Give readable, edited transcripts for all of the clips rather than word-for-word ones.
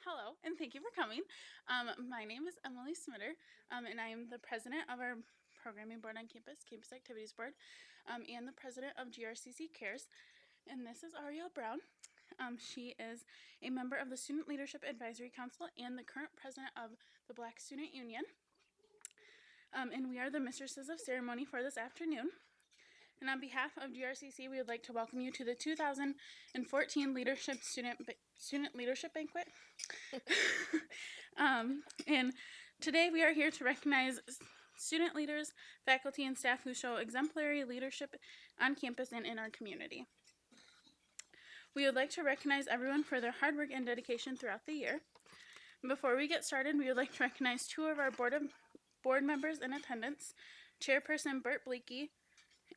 Hello, and thank you for coming. My name is Emily Smitter, and I am the president of our programming board on campus, Campus Activities Board, and the president of GRCC Cares. And this is Ariel Brown. She is a member of the Student Leadership Advisory Council and the current president of the Black Student Union. And we are the mistresses of ceremony for this afternoon. And on behalf of GRCC, we would like to welcome you to the 2014 Student Leadership Banquet. And today we are here to recognize student leaders, faculty, and staff who show exemplary leadership on campus and in our community. We would like to recognize everyone for their hard work and dedication throughout the year. Before we get started, we would like to recognize two of our board members in attendance, Chairperson Bert Bleakey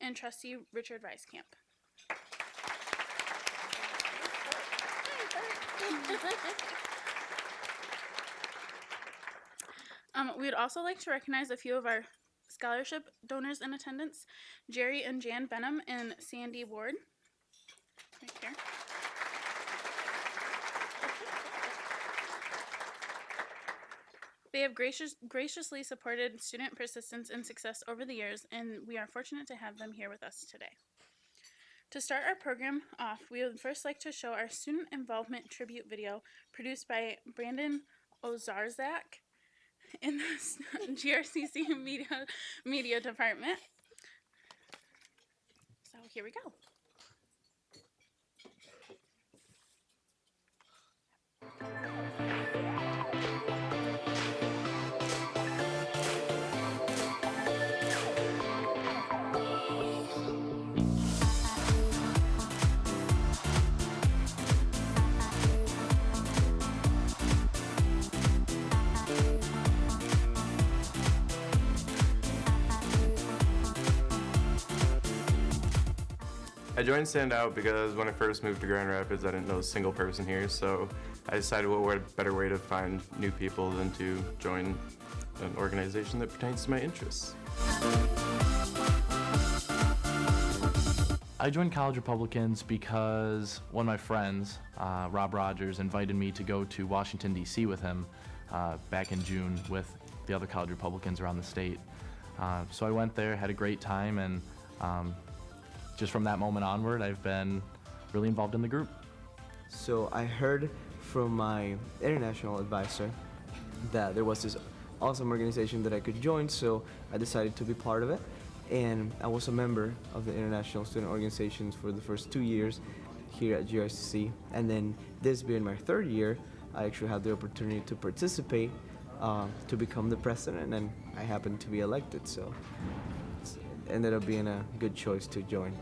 and Trustee Richard Weiskamp. We would also like to recognize a few of our scholarship donors in attendance, Jerry and Jan Benham and Sandy Ward, right here. They have graciously supported student persistence and success over the years, and we are fortunate to have them here with us today. To start our program off, we would first like to show our student involvement tribute video produced by Brandon Ozarzak in the GRCC media department. So here we go. I joined Stand Out because when I first moved to Grand Rapids, I didn't know a single person here, so I decided what better way to find new people than to join an organization that pertains to my interests. I joined College Republicans because one of my friends, Rob Rogers, invited me to go to Washington, D.C. with him back in June with the other College Republicans around the state. So I went there, had a great time, and just from that moment onward, I've been really involved in the group. So I heard from my international advisor that there was this awesome organization that I could join, so I decided to be part of it. And I was a member of the International Student Organizations for the first 2 years here at GRCC. And then this being my third year, I actually had the opportunity to participate to become the president, and I happened to be elected, so it ended up being a good choice to join.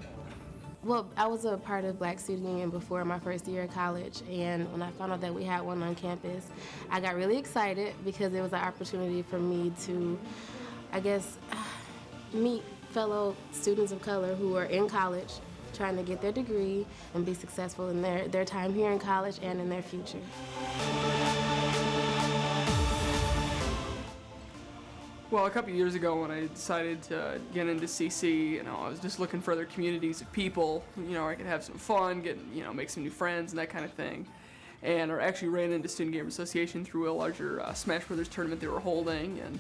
Well, I was a part of Black Student Union before my first year of college, and when I found out that we had one on campus, I got really excited because it was an opportunity for me to, I guess, meet fellow students of color who are in college trying to get their degree and be successful in their time here in college and in their future. Well, a couple of years ago when I decided to get into CC, I was just looking for other communities of people, where I could have some fun, make some new friends and that kind of thing. And I actually ran into Student Game Association through a larger Smash Brothers tournament they were holding, and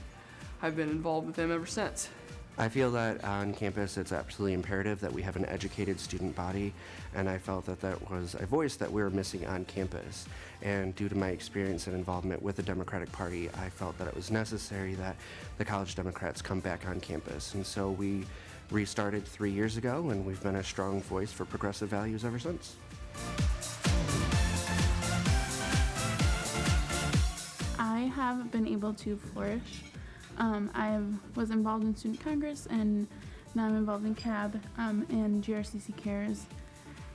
I've been involved with them ever since. I feel that on campus it's absolutely imperative that we have an educated student body, and I felt that that was a voice that we were missing on campus. And due to my experience and involvement with the Democratic Party, I felt that it was necessary that the College Democrats come back on campus. And so we restarted 3 years ago, and we've been a strong voice for progressive values ever since. I have been able to flourish. I was involved in Student Congress, and now I'm involved in CAB and GRCC Cares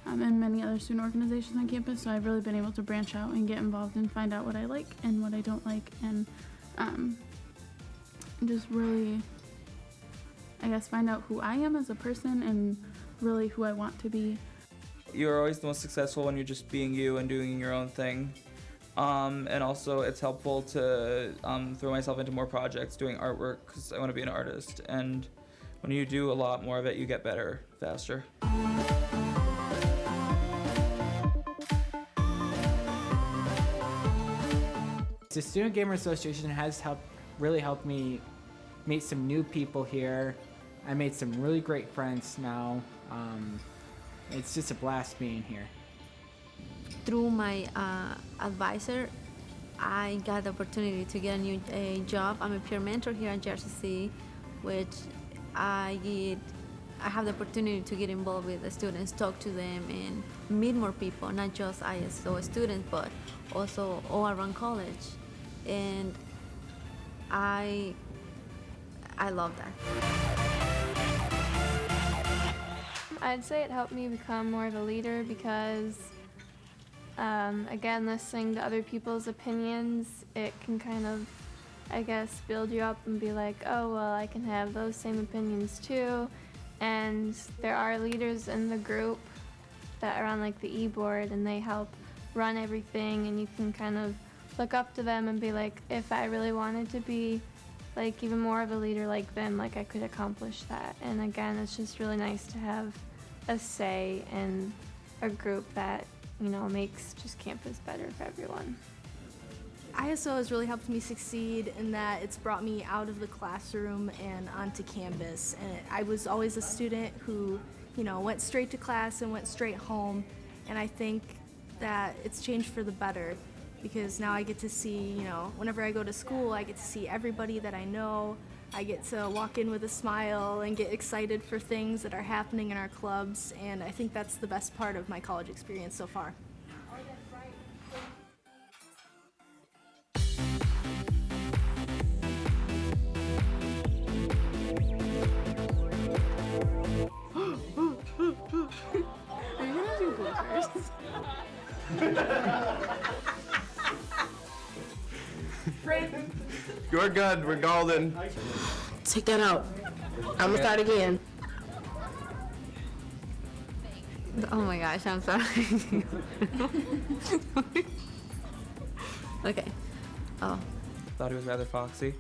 and many other student organizations on campus, so I've really been able to branch out and get involved and find out what I like and what I don't like, and just really, I guess, find out who I am as a person and really who I want to be. You're always the most successful when you're just being you and doing your own thing. And also it's helpful to throw myself into more projects doing artwork because I want to be an artist, and when you do a lot more of it, you get better faster. The Student Gamer Association has really helped me meet some new people here. I made some really great friends now. It's just a blast being here. Through my advisor, I got the opportunity to get a job. I'm a peer mentor here at GRCC, which I have the opportunity to get involved with the students, talk to them, and meet more people, not just ISO students, but also all around college. And I love that. I'd say it helped me become more of a leader because, again, listening to other people's opinions, it can kind of, I guess, build you up and be like, oh, well, I can have those same opinions too. And there are leaders in the group that are on like the e-board and they help run everything, and you can kind of look up to them and be like, if I really wanted to be like even more of a leader like them, like I could accomplish that. And again, it's just really nice to have a say in a group that, you know, makes just campus better for everyone. ISO has really helped me succeed in that it's brought me out of the classroom and onto campus. And I was always a student who, you know, went straight to class and went straight home. And I think that it's changed for the better because now I get to see, you know, whenever I go to school, I get to see everybody that I know. I get to walk in with a smile and get excited for things that are happening in our clubs. And I think that's the best part of my college experience so far. Are you gonna do bloopers? You're good. We're golden. Take that out. I'm gonna start again. Oh my gosh, I'm sorry. Okay. Oh. Thought he was rather foxy.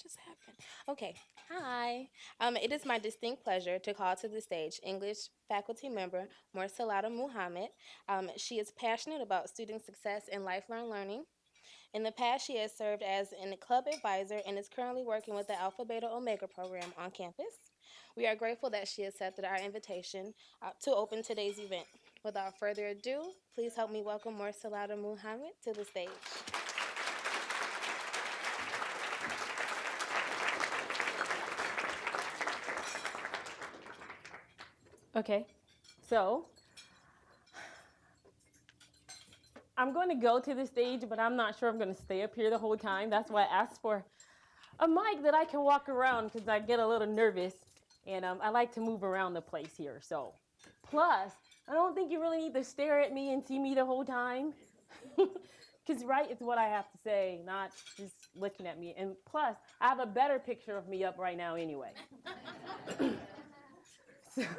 Just happened. Okay, hi. It is my distinct pleasure to call to the stage English faculty member Morsalata Muhammad. She is passionate about student success and lifelong learning. In the past, she has served as a club advisor and is currently working with the Alpha Beta Omega program on campus. We are grateful that she accepted our invitation to open today's event. Without further ado, please help me welcome Morsalata Muhammad to the stage. Okay, so I'm going to go to the stage, but I'm not sure I'm going to stay up here the whole time. That's why I asked for a mic that I can walk around because I get a little nervous and I like to move around the place here. So, plus, I don't think you really need to stare at me and see me the whole time because right, it's what I have to say, not just looking at me. And plus, I have a better picture of me up right now anyway.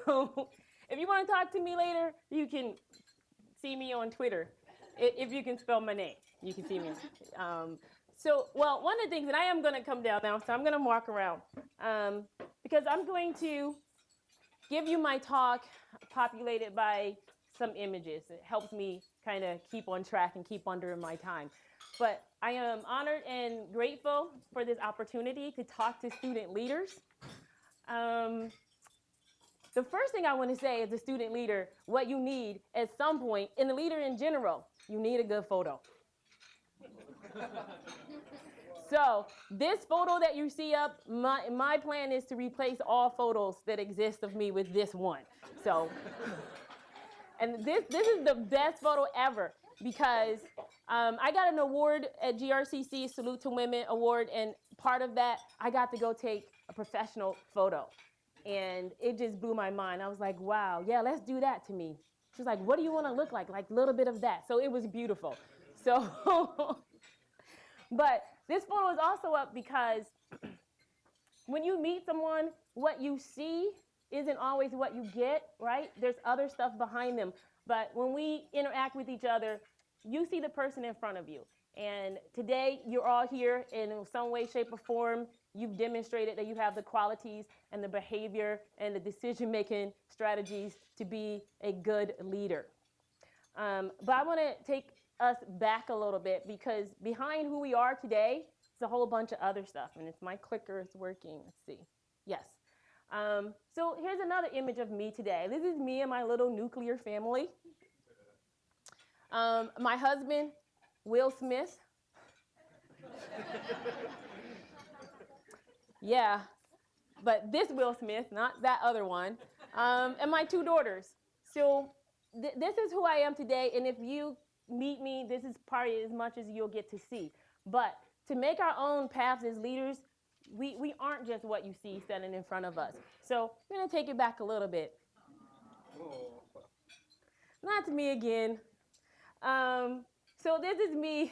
So, if you want to talk to me later, you can see me on Twitter. If you can spell my name, you can see me. Well, one of the things, and I am going to come down now, so I'm going to walk around. Because I'm going to give you my talk populated by some images. It helps me kind of keep on track and keep under my time. But I am honored and grateful for this opportunity to talk to student leaders. The first thing I want to say as a student leader, what you need at some point, and a leader in general, you need a good photo. So this photo that you see up, my plan is to replace all photos that exist of me with this one. So, and this is the best photo ever because I got an award at GRCC, Salute to Women Award, and part of that, I got to go take a professional photo. And it just blew my mind. I was like, wow, yeah, let's do that to me. She was like, what do you want to look like? Like a little bit of that. So it was beautiful. So, but this photo is also up because when you meet someone, what you see isn't always what you get, right? There's other stuff behind them. But when we interact with each other, you see the person in front of you. And today, you're all here in some way, shape, or form. You've demonstrated that you have the qualities and the behavior and the decision-making strategies to be a good leader. But I want to take us back a little bit, because behind who we are today is a whole bunch of other stuff. And if my clicker is working, let's see. Yes. So here's another image of me today. This is me and my little nuclear family. My husband, Will Smith. Yeah, but this Will Smith, not that other one. And my 2 daughters. So this is who I am today, and if you meet me, this is probably as much as you'll get to see. But to make our own paths as leaders, we aren't just what you see standing in front of us. So I'm going to take it back a little bit. Not me again. So this is me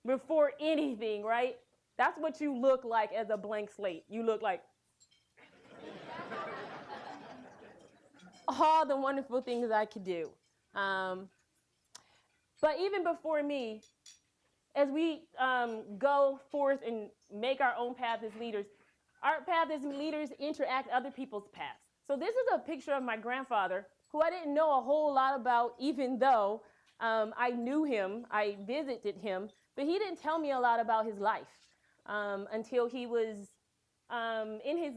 before anything, right? That's what you look like as a blank slate. You look like all the wonderful things I could do. But even before me, as we go forth and make our own path as leaders, our path as leaders interact other people's paths. So this is a picture of my grandfather, who I didn't know a whole lot about, even though I knew him, I visited him, but he didn't tell me a lot about his life until he was in his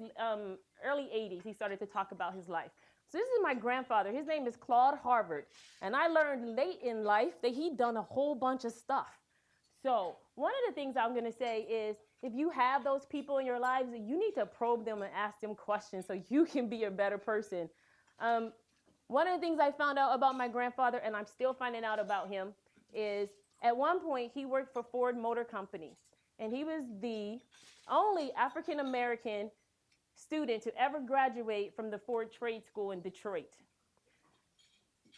early 80s. He started to talk about his life. So this is my grandfather. His name is Claude Harvard. And I learned late in life that he'd done a whole bunch of stuff. So one of the things I'm going to say is, if you have those people in your lives, you need to probe them and ask them questions so you can be a better person. One of the things I found out about my grandfather, and I'm still finding out about him, is at one point he worked for Ford Motor Company. And he was the only African-American student to ever graduate from the Ford Trade School in Detroit.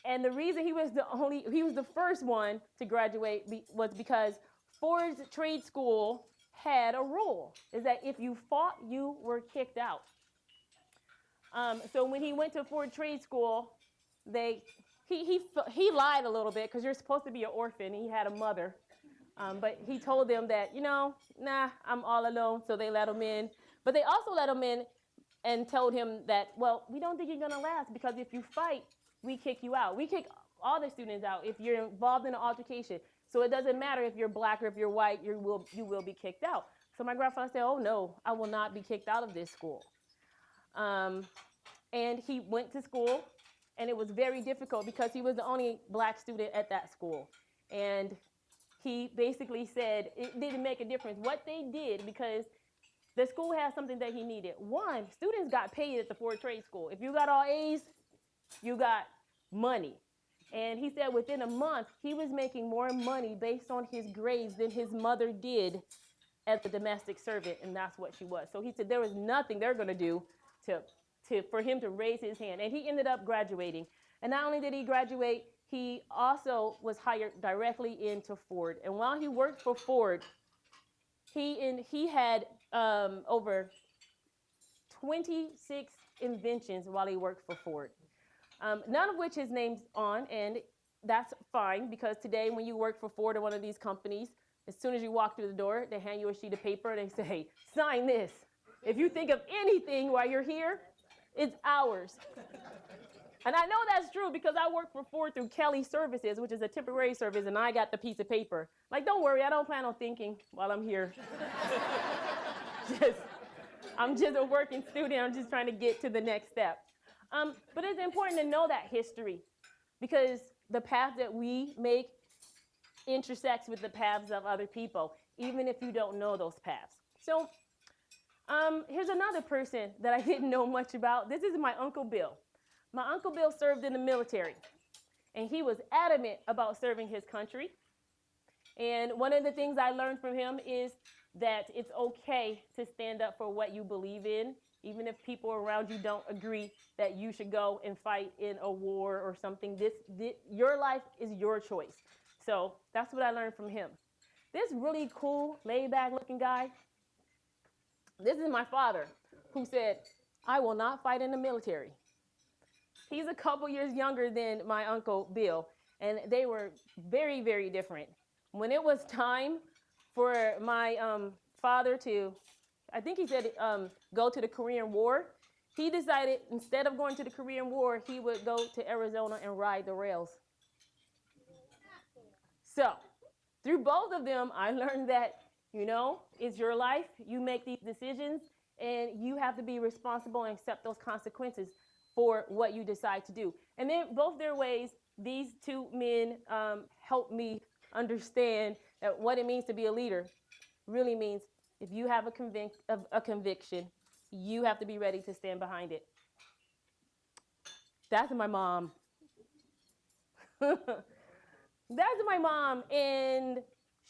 And the reason he was the first one to graduate was because Ford's trade school had a rule, is that if you fought, you were kicked out. So when he went to Ford Trade School, he lied a little bit, because you're supposed to be an orphan. He had a mother. But he told them that, nah, I'm all alone, so they let him in. But they also let him in and told him that, well, we don't think you're going to last, because if you fight, we kick you out. We kick all the students out if you're involved in an altercation. So it doesn't matter if you're black or if you're white, you will be kicked out. So my grandfather said, oh, no, I will not be kicked out of this school. And he went to school, and it was very difficult because he was the only black student at that school. And he basically said it didn't make a difference what they did, because the school had something that he needed. One, students got paid at the Ford Trade School. If you got all A's, you got money. And he said within a month, he was making more money based on his grades than his mother did as a domestic servant, and that's what she was. So he said there was nothing they're going to do for him to raise his hand. And he ended up graduating. And not only did he graduate, he also was hired directly into Ford. And while he worked for Ford, he had over 26 inventions while he worked for Ford. None of which his name's on, and that's fine, because today when you work for Ford or one of these companies, as soon as you walk through the door, they hand you a sheet of paper and they say, hey, sign this. If you think of anything while you're here, it's ours. And I know that's true because I work for Ford through Kelly Services, which is a temporary service, and I got the piece of paper. Like, don't worry, I don't plan on thinking while I'm here. I'm just a working student. I'm just trying to get to the next step. But it's important to know that history, because the path that we make intersects with the paths of other people, even if you don't know those paths. So here's another person that I didn't know much about. This is my Uncle Bill. My Uncle Bill served in the military, and he was adamant about serving his country. And one of the things I learned from him is that it's okay to stand up for what you believe in, even if people around you don't agree that you should go and fight in a war or something. Your life is your choice. So that's what I learned from him. This really cool, laid-back looking guy, this is my father, who said, I will not fight in the military. He's a couple years younger than my Uncle Bill. and they were very, very different. When it was time for my father to, I think he said, go to the Korean War, he decided instead of going to the Korean War, he would go to Arizona and ride the rails. So, through both of them, I learned that, it's your life. You make these decisions, and you have to be responsible and accept those consequences for what you decide to do. And then both their ways, these two men helped me understand that what it means to be a leader really means if you have a conviction, you have to be ready to stand behind it. That's my mom. That's my mom, and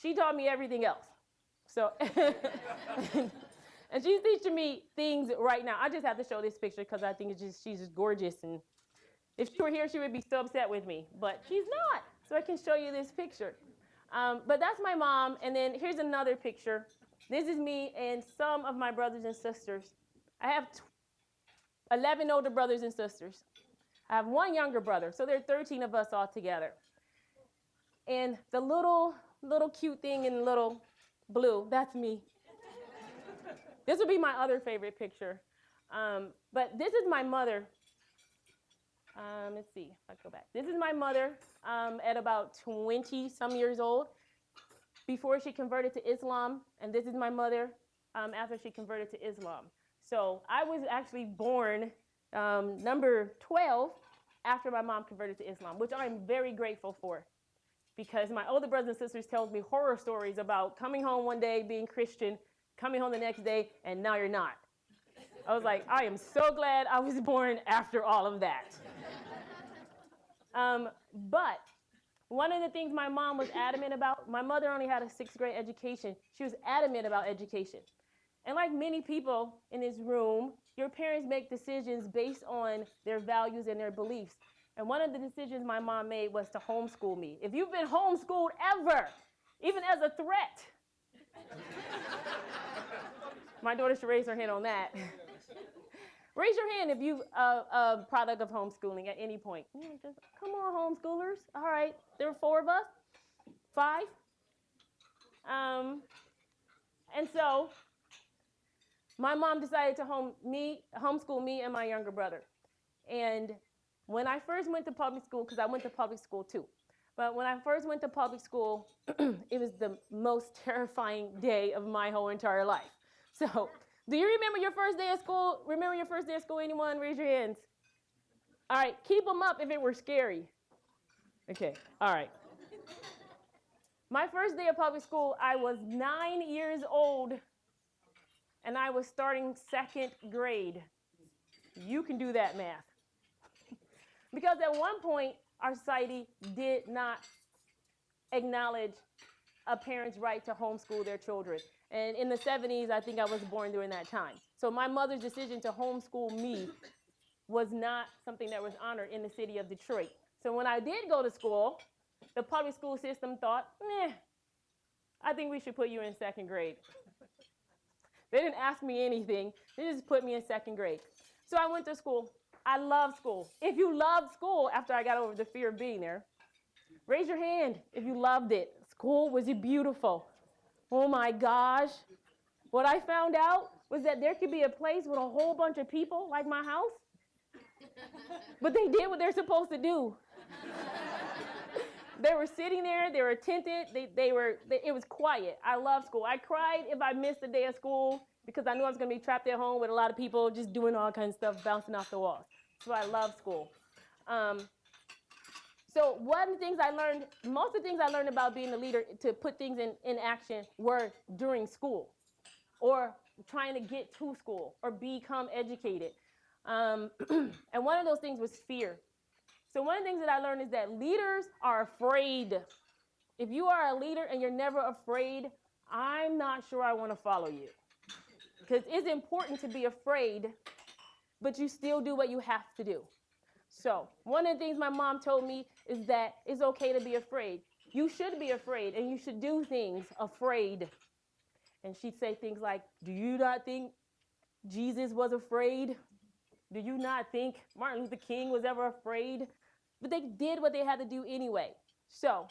she taught me everything else. So, and she's teaching me things right now. I just have to show this picture because I think she's just gorgeous. And if she were here, she would be so upset with me, but she's not. So I can show you this picture. But that's my mom. And then here's another picture. This is me and some of my brothers and sisters. I have 11 older brothers and sisters. I have one younger brother, so there are 13 of us all together. And the little cute thing in little blue, that's me. This would be my other favorite picture. But this is my mother. Let's see if I go back. This is my mother at about 20-some years old before she converted to Islam. And this is my mother after she converted to Islam. So I was actually born number 12 after my mom converted to Islam, which I'm very grateful for, because my older brothers and sisters told me horror stories about coming home one day being Christian, coming home the next day, and now you're not. I was like, I am so glad I was born after all of that. But one of the things my mom was adamant about, my mother only had a 6th grade education. She was adamant about education. And like many people in this room, your parents make decisions based on their values and their beliefs. And one of the decisions my mom made was to homeschool me. If you've been homeschooled ever, even as a threat, my daughter should raise her hand on that. Raise your hand if you've a product of homeschooling at any point. Just, come on, homeschoolers. All right, there are 4 of us, 5. And so my mom decided to homeschool me and my younger brother. And when I first went to public school, because I went to public school too, but when I first went to public school, it was the most terrifying day of my whole entire life. So, do you remember your first day of school? Remember your first day of school, anyone? Raise your hands. All right, keep them up if it were scary. Okay, all right. My first day of public school, I was 9 years old, and I was starting 2nd grade. You can do that math. Because at one point, our society did not acknowledge a parent's right to homeschool their children. And in the 70s, I think I was born during that time. So my mother's decision to homeschool me was not something that was honored in the city of Detroit. So when I did go to school, the public school system thought, I think we should put you in 2nd grade. They didn't ask me anything. They just put me in 2nd grade. So I went to school. I love school. If you loved school after I got over the fear of being there, raise your hand if you loved it. School, was it beautiful? Oh my gosh. What I found out was that there could be a place with a whole bunch of people like my house, but they did what they're supposed to do. They were sitting there, they were attentive, it was quiet. I love school. I cried if I missed a day of school because I knew I was gonna be trapped at home with a lot of people just doing all kinds of stuff, bouncing off the walls. So I love school. So one of the things I learned, most of the things I learned about being a leader to put things in action were during school or trying to get to school or become educated. And one of those things was fear. So one of the things that I learned is that leaders are afraid. If you are a leader and you're never afraid, I'm not sure I want to follow you. Because it's important to be afraid, but you still do what you have to do. So one of the things my mom told me is that it's okay to be afraid. You should be afraid, and you should do things afraid. And she'd say things like, do you not think Jesus was afraid? Do you not think Martin Luther King was ever afraid? but they did what they had to do anyway. So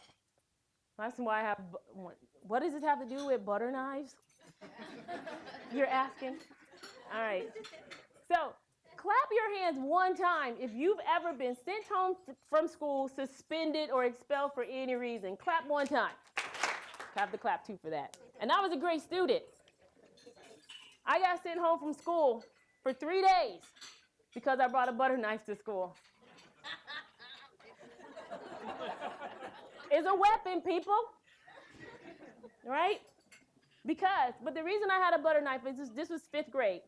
that's why I have, what does this have to do with butter knives? You're asking? All right. So clap your hands one time if you've ever been sent home from school, suspended, or expelled for any reason. Clap one time. I have to clap two for that. And I was a great student. I got sent home from school for 3 days because I brought a butter knife to school. It's a weapon, people. Right? But the reason I had a butter knife is this was 5th grade.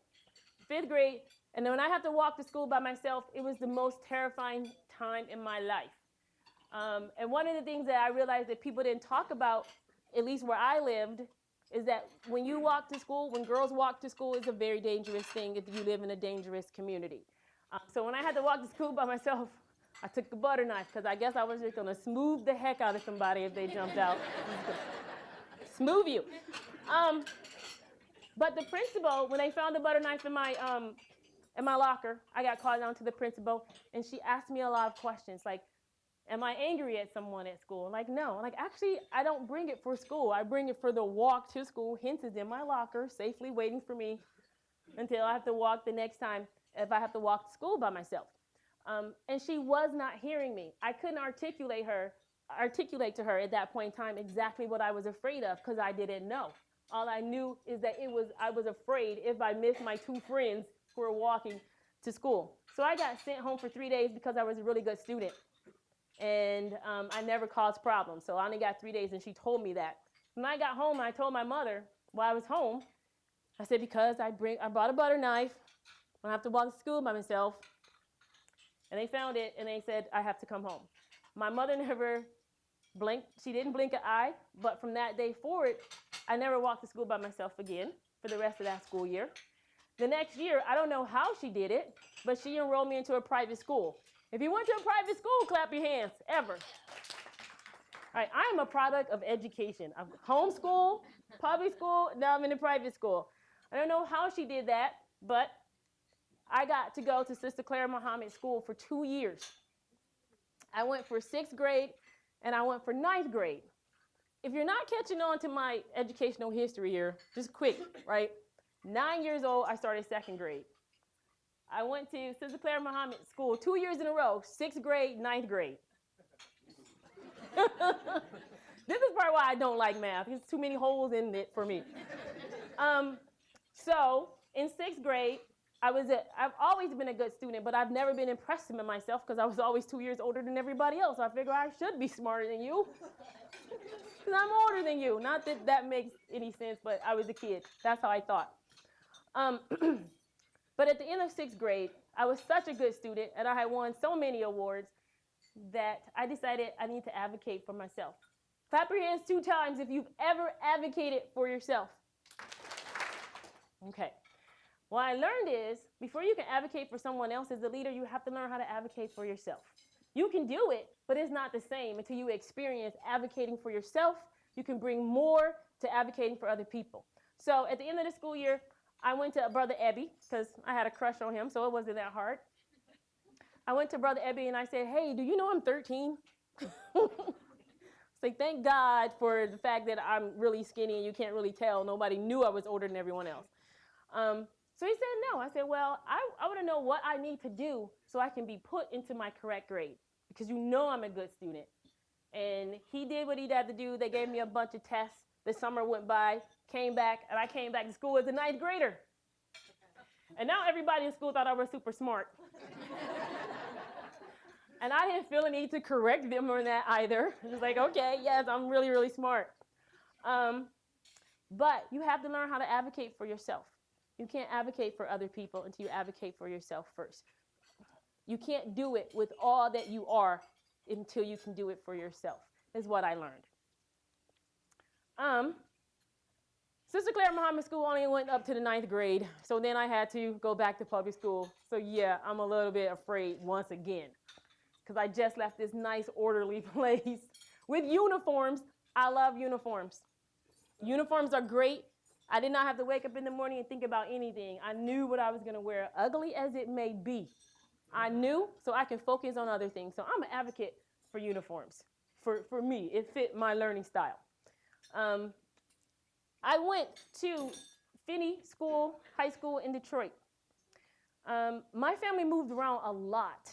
5th grade, and then when I had to walk to school by myself, it was the most terrifying time in my life. And one of the things that I realized that people didn't talk about, at least where I lived, is that when you walk to school, when girls walk to school, it's a very dangerous thing if you live in a dangerous community. So when I had to walk to school by myself, I took the butter knife because I guess I was just going to smooth the heck out of somebody if they jumped out. Smooth you. But the principal, when they found the butter knife in my locker, I got called down to the principal, and she asked me a lot of questions, like, am I angry at someone at school? I'm like, no. I'm like, actually, I don't bring it for school. I bring it for the walk to school. Hence, it's in my locker, safely waiting for me until I have to walk the next time if I have to walk to school by myself. And she was not hearing me. I couldn't articulate to her at that point in time exactly what I was afraid of because I didn't know. All I knew is that I was afraid if I missed my 2 friends who were walking to school. So I got sent home for 3 days because I was a really good student. And I never caused problems. So I only got 3 days, and she told me that. When I got home, I told my mother while I was home, I said, because I brought a butter knife. I have to walk to school by myself. And they found it, and they said, I have to come home. My mother never blinked. She didn't blink an eye. But from that day forward, I never walked to school by myself again for the rest of that school year. The next year, I don't know how she did it, but she enrolled me into a private school. If you went to a private school, clap your hands, ever. All right, I am a product of education. I'm homeschool, public school, now I'm in a private school. I don't know how she did that, but I got to go to Sister Clara Muhammad School for 2 years. I went for 6th grade, and I went for 9th grade. If you're not catching on to my educational history here, just quick, right? 9 years old, I started 2nd grade. I went to Sister Clara Muhammad School 2 years in a row, 6th grade, 9th grade. This is part why I don't like math. There's too many holes in it for me. So in 6th grade, I've always been a good student, but I've never been impressive in myself because I was always 2 years older than everybody else. So I figure I should be smarter than you because I'm older than you. Not that that makes any sense, but I was a kid. That's how I thought. But at the end of 6th grade, I was such a good student, and I had won so many awards that I decided I need to advocate for myself. Clap your hands 2 times if you've ever advocated for yourself. Okay. What I learned is, before you can advocate for someone else as a leader, you have to learn how to advocate for yourself. You can do it, but it's not the same until you experience advocating for yourself. You can bring more to advocating for other people. So at the end of the school year, I went to Brother Ebby, because I had a crush on him, so it wasn't that hard. I went to Brother Ebby and I said, hey, do you know I'm 13? It's like, thank God for the fact that I'm really skinny and you can't really tell. Nobody knew I was older than everyone else. So he said no. I said, well, I want to know what I need to do so I can be put into my correct grade, because you know I'm a good student. And he did what he had to do. They gave me a bunch of tests. The summer went by, came back, and I came back to school as a 9th grader. And now everybody in school thought I was super smart. And I didn't feel a need to correct them on that either. It was like, okay, yes, I'm really, really smart. But you have to learn how to advocate for yourself. You can't advocate for other people until you advocate for yourself first. You can't do it with all that you are until you can do it for yourself, is what I learned. Sister Clara Muhammad School only went up to the 9th grade, so then I had to go back to public school. So yeah, I'm a little bit afraid once again, because I just left this nice, orderly place with uniforms. I love uniforms. Uniforms are great. I did not have to wake up in the morning and think about anything. I knew what I was going to wear, ugly as it may be. I knew so I can focus on other things. So I'm an advocate for uniforms. For me, it fit my learning style. I went to Finney School, high school in Detroit. My family moved around a lot.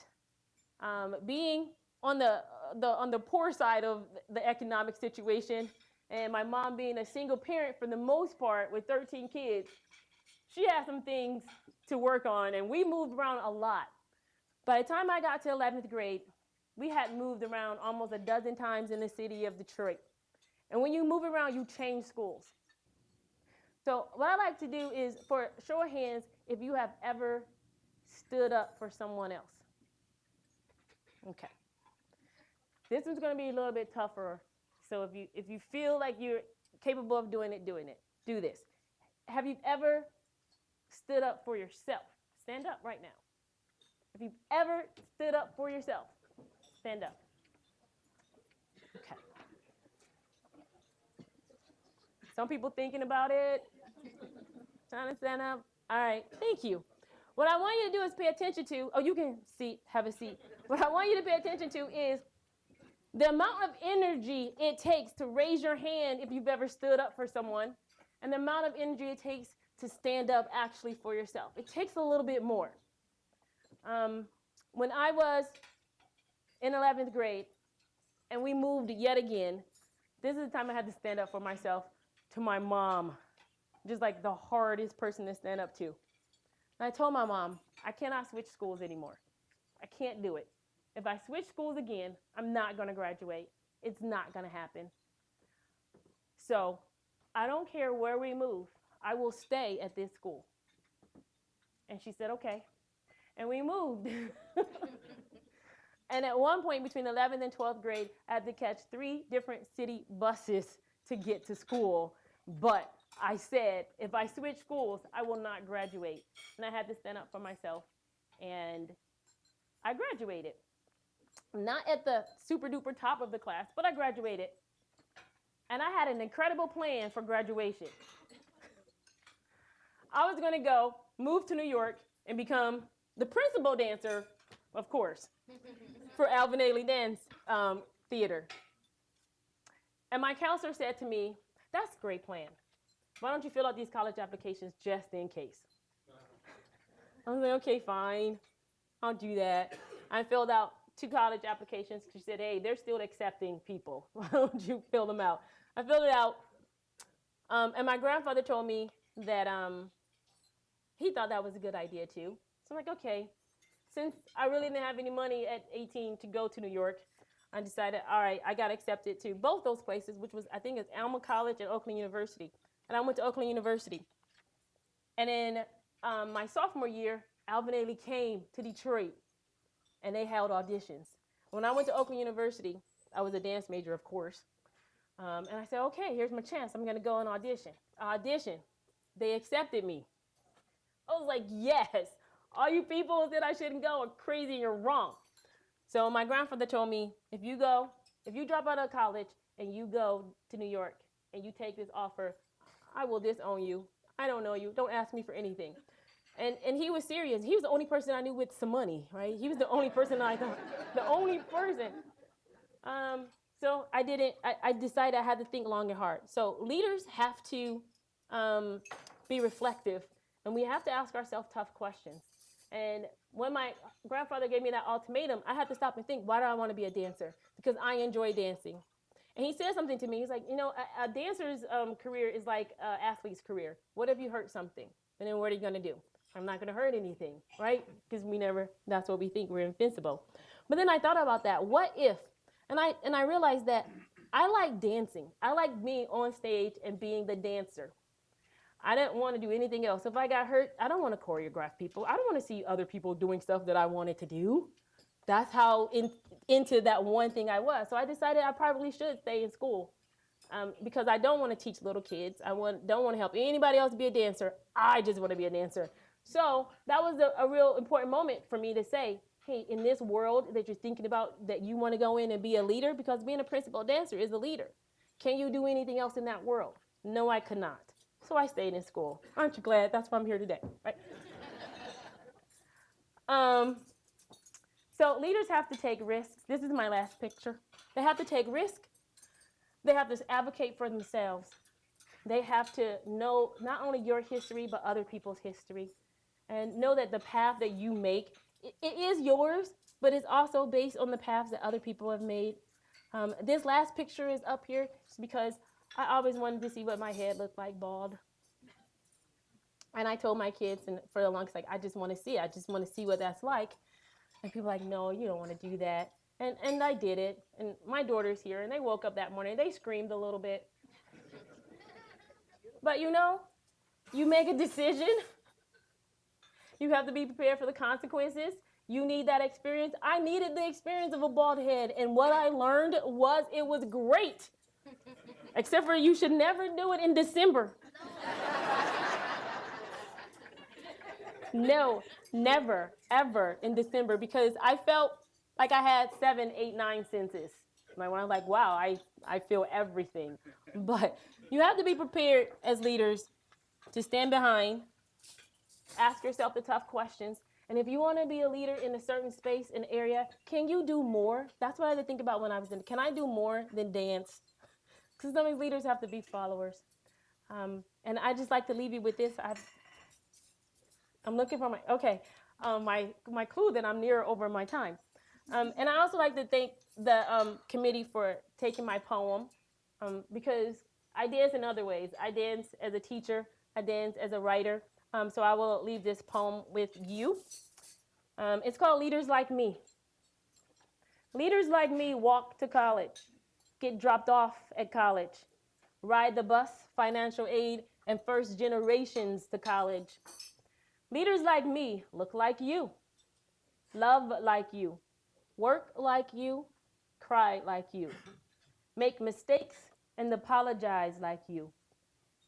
Being on the poor side of the economic situation, and my mom being a single parent for the most part with 13 kids, she had some things to work on, and we moved around a lot. By the time I got to 11th grade, we had moved around almost a dozen times in the city of Detroit. And when you move around, you change schools. So what I like to do is, for show of hands, if you have ever stood up for someone else. Okay. This one's going to be a little bit tougher. So if you feel like you're capable of doing it, do this. Have you ever stood up for yourself? Stand up right now. If you've ever stood up for yourself, stand up. Okay. Some people thinking about it, trying to stand up. All right, thank you. What I want you to do is pay attention to, you can have a seat. What I want you to pay attention to is the amount of energy it takes to raise your hand if you've ever stood up for someone, and the amount of energy it takes to stand up actually for yourself. It takes a little bit more. When I was in 11th grade and we moved yet again, this is the time I had to stand up for myself to my mom, just like the hardest person to stand up to. And I told my mom, I cannot switch schools anymore. I can't do it. If I switch schools again, I'm not going to graduate. It's not going to happen. So I don't care where we move. I will stay at this school. And she said, okay. And we moved. And at one point between 11th and 12th grade, I had to catch 3 different city buses to get to school. But I said, if I switch schools, I will not graduate. And I had to stand up for myself. And I graduated. Not at the super duper top of the class, but I graduated. And I had an incredible plan for graduation. I was going to go move to New York and become the principal dancer, of course, for Alvin Ailey Dance Theater. And my counselor said to me, that's a great plan. Why don't you fill out these college applications just in case? I was like, okay, fine. I'll do that. I filled out 2 college applications. She said, hey, they're still accepting people. Why don't you fill them out? I filled it out. And my grandfather told me that he thought that was a good idea too. So I'm like, okay. Since I really didn't have any money at 18 to go to New York, I decided, all right, I got accepted to both those places, which was, I think it's Alma College and Oakland University. And I went to Oakland University. And in my sophomore year, Alvin Ailey came to Detroit, and they held auditions. When I went to Oakland University, I was a dance major, of course. And I said, okay, here's my chance. I'm going to go and audition. They accepted me. I was like, yes. All you people who said I shouldn't go are crazy and you're wrong. So my grandfather told me, if you drop out of college and you go to New York and you take this offer, I will disown you. I don't know you. Don't ask me for anything. And he was serious. He was the only person I knew with some money, right? He was the only person I thought, the only person. So I decided I had to think long and hard. So leaders have to be reflective, and we have to ask ourselves tough questions. And when my grandfather gave me that ultimatum, I had to stop and think, why do I want to be a dancer? Because I enjoy dancing. And he said something to me. He's like, a dancer's career is like an athlete's career. What if you hurt something? And then what are you going to do? I'm not going to hurt anything, right? Because that's what we think, we're invincible. But then I thought about that. What if? And I realized that I like dancing. I like being on stage and being the dancer. I didn't want to do anything else. If I got hurt, I don't want to choreograph people. I don't want to see other people doing stuff that I wanted to do. That's how into that one thing I was. So I decided I probably should stay in school because I don't want to teach little kids. Don't want to help anybody else be a dancer. I just want to be a dancer. So that was a real important moment for me to say, hey, in this world that you're thinking about, that you want to go in and be a leader, because being a principal dancer is a leader. Can you do anything else in that world? No, I could not. So I stayed in school. Aren't you glad? That's why I'm here today, right? So leaders have to take risks. This is my last picture. They have to take risk. They have to advocate for themselves. They have to know not only your history, but other people's history. And know that the path that you make, it is yours, but it's also based on the paths that other people have made. This last picture is up here because I always wanted to see what my head looked like bald. And I told my kids, and for the longest, like, I just want to see it. I just want to see what that's like. And people were like, no, you don't want to do that. And I did it. And my daughter's here, and they woke up that morning. They screamed a little bit. But you know, you make a decision. You have to be prepared for the consequences. You need that experience. I needed the experience of a bald head. And what I learned was it was great. Except for you should never do it in December. No, never, ever in December, because I felt like I had 7, 8, 9 senses. Like when I'm like, wow, I feel everything. But you have to be prepared as leaders to stand behind, ask yourself the tough questions. And if you want to be a leader in a certain space, an area, can you do more? That's what I had to think about when I was in, can I do more than dance? Because some of these leaders have to be followers. And I just like to leave you with this. I'm looking for my clue that I'm near over my time. And I also like to thank the committee for taking my poem because I dance in other ways. I dance as a teacher, I dance as a writer. So I will leave this poem with you. It's called Leaders Like Me. Leaders like me walk to college, get dropped off at college, ride the bus, financial aid, and first generations to college. Leaders like me look like you, love like you, work like you, cry like you, make mistakes and apologize like you,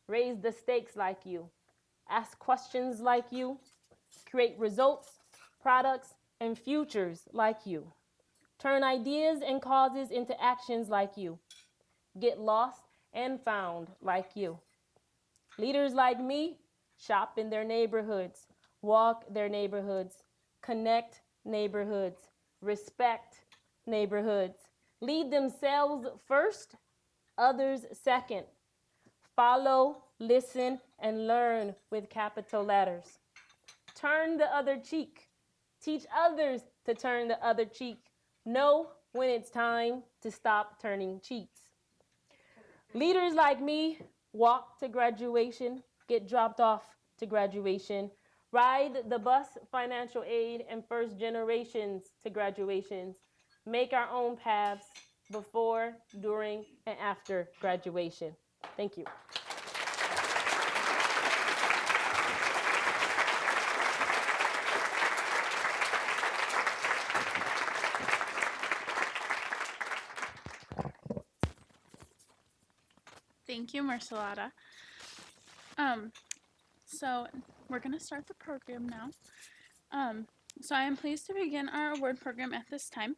raise the stakes like you, ask questions like you, create results, products, and futures like you, turn ideas and causes into actions like you, get lost and found like you. Leaders like me shop in their neighborhoods, walk their neighborhoods, connect neighborhoods, respect neighborhoods, lead themselves first, others second, follow, listen, and learn with capital letters. Turn the other cheek, teach others to turn the other cheek, know when it's time to stop turning cheeks. Leaders like me walk to graduation, get dropped off to graduation, ride the bus, financial aid, and first generations to graduations, make our own paths before, during, and after graduation. Thank you. Thank you, Marcelata. So we're going to start the program now. So I am pleased to begin our award program at this time.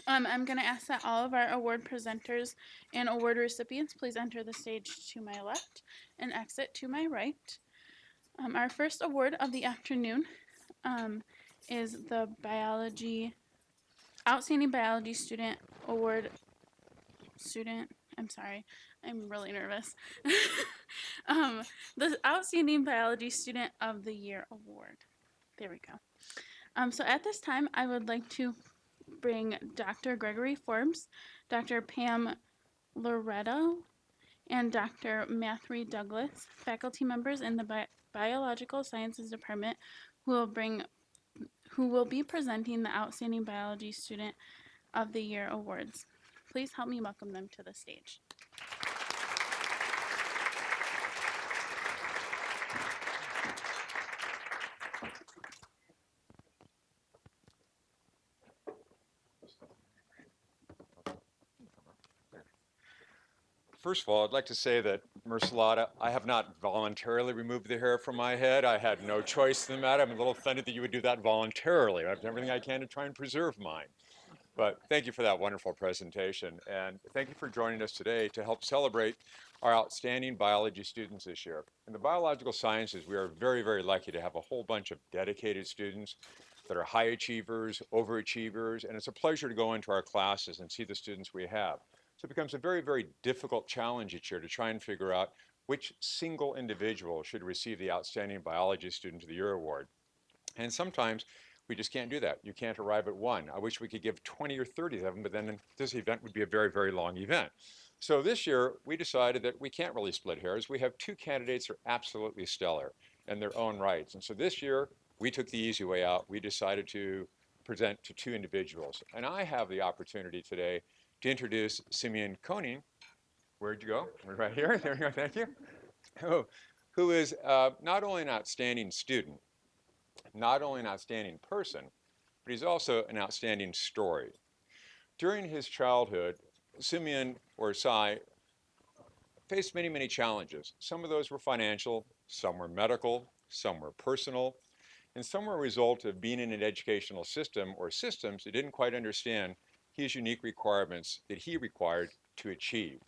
I'm going to ask that all of our award presenters and award recipients please enter the stage to my left and exit to my right. Our first award of the afternoon is the Outstanding Biology Student Award I'm really nervous. The Outstanding Biology Student of the Year Award. There we go. So at this time, I would like to bring Dr. Gregory Forbes, Dr. Pam Loretto, and Dr. Mathry Douglas, faculty members in the Biological Sciences Department, who will be presenting the Outstanding Biology Student of the Year Awards. Please help me welcome them to the stage. First of all, I'd like to say that, Marcelata, I have not voluntarily removed the hair from my head. I had no choice in the matter. I'm a little offended that you would do that voluntarily. I've done everything I can to try and preserve mine. But thank you for that wonderful presentation. And thank you for joining us today to help celebrate our outstanding biology students this year. In the biological sciences, we are very, very lucky to have a whole bunch of dedicated students that are high achievers, overachievers, and it's a pleasure to go into our classes and see the students we have. So it becomes a very, very difficult challenge each year to try and figure out which single individual should receive the Outstanding Biology Student of the Year award. And sometimes we just can't do that. You can't arrive at one. I wish we could give 20 or 30 of them, but then this event would be a very, very long event. So this year, we decided that we can't really split hairs. We have two candidates that are absolutely stellar in their own rights. And so this year, we took the easy way out. We decided to present to two individuals. And I have the opportunity today to introduce Simeon Coney. Where'd you go? Right here. There you go. Thank you. Who is not only an outstanding student, not only an outstanding person, but he's also an outstanding story. During his childhood, Simeon, or Cy, faced many, many challenges. Some of those were financial, some were medical, some were personal, and some were a result of being in an educational system or systems that didn't quite understand his unique requirements that he required to achieve.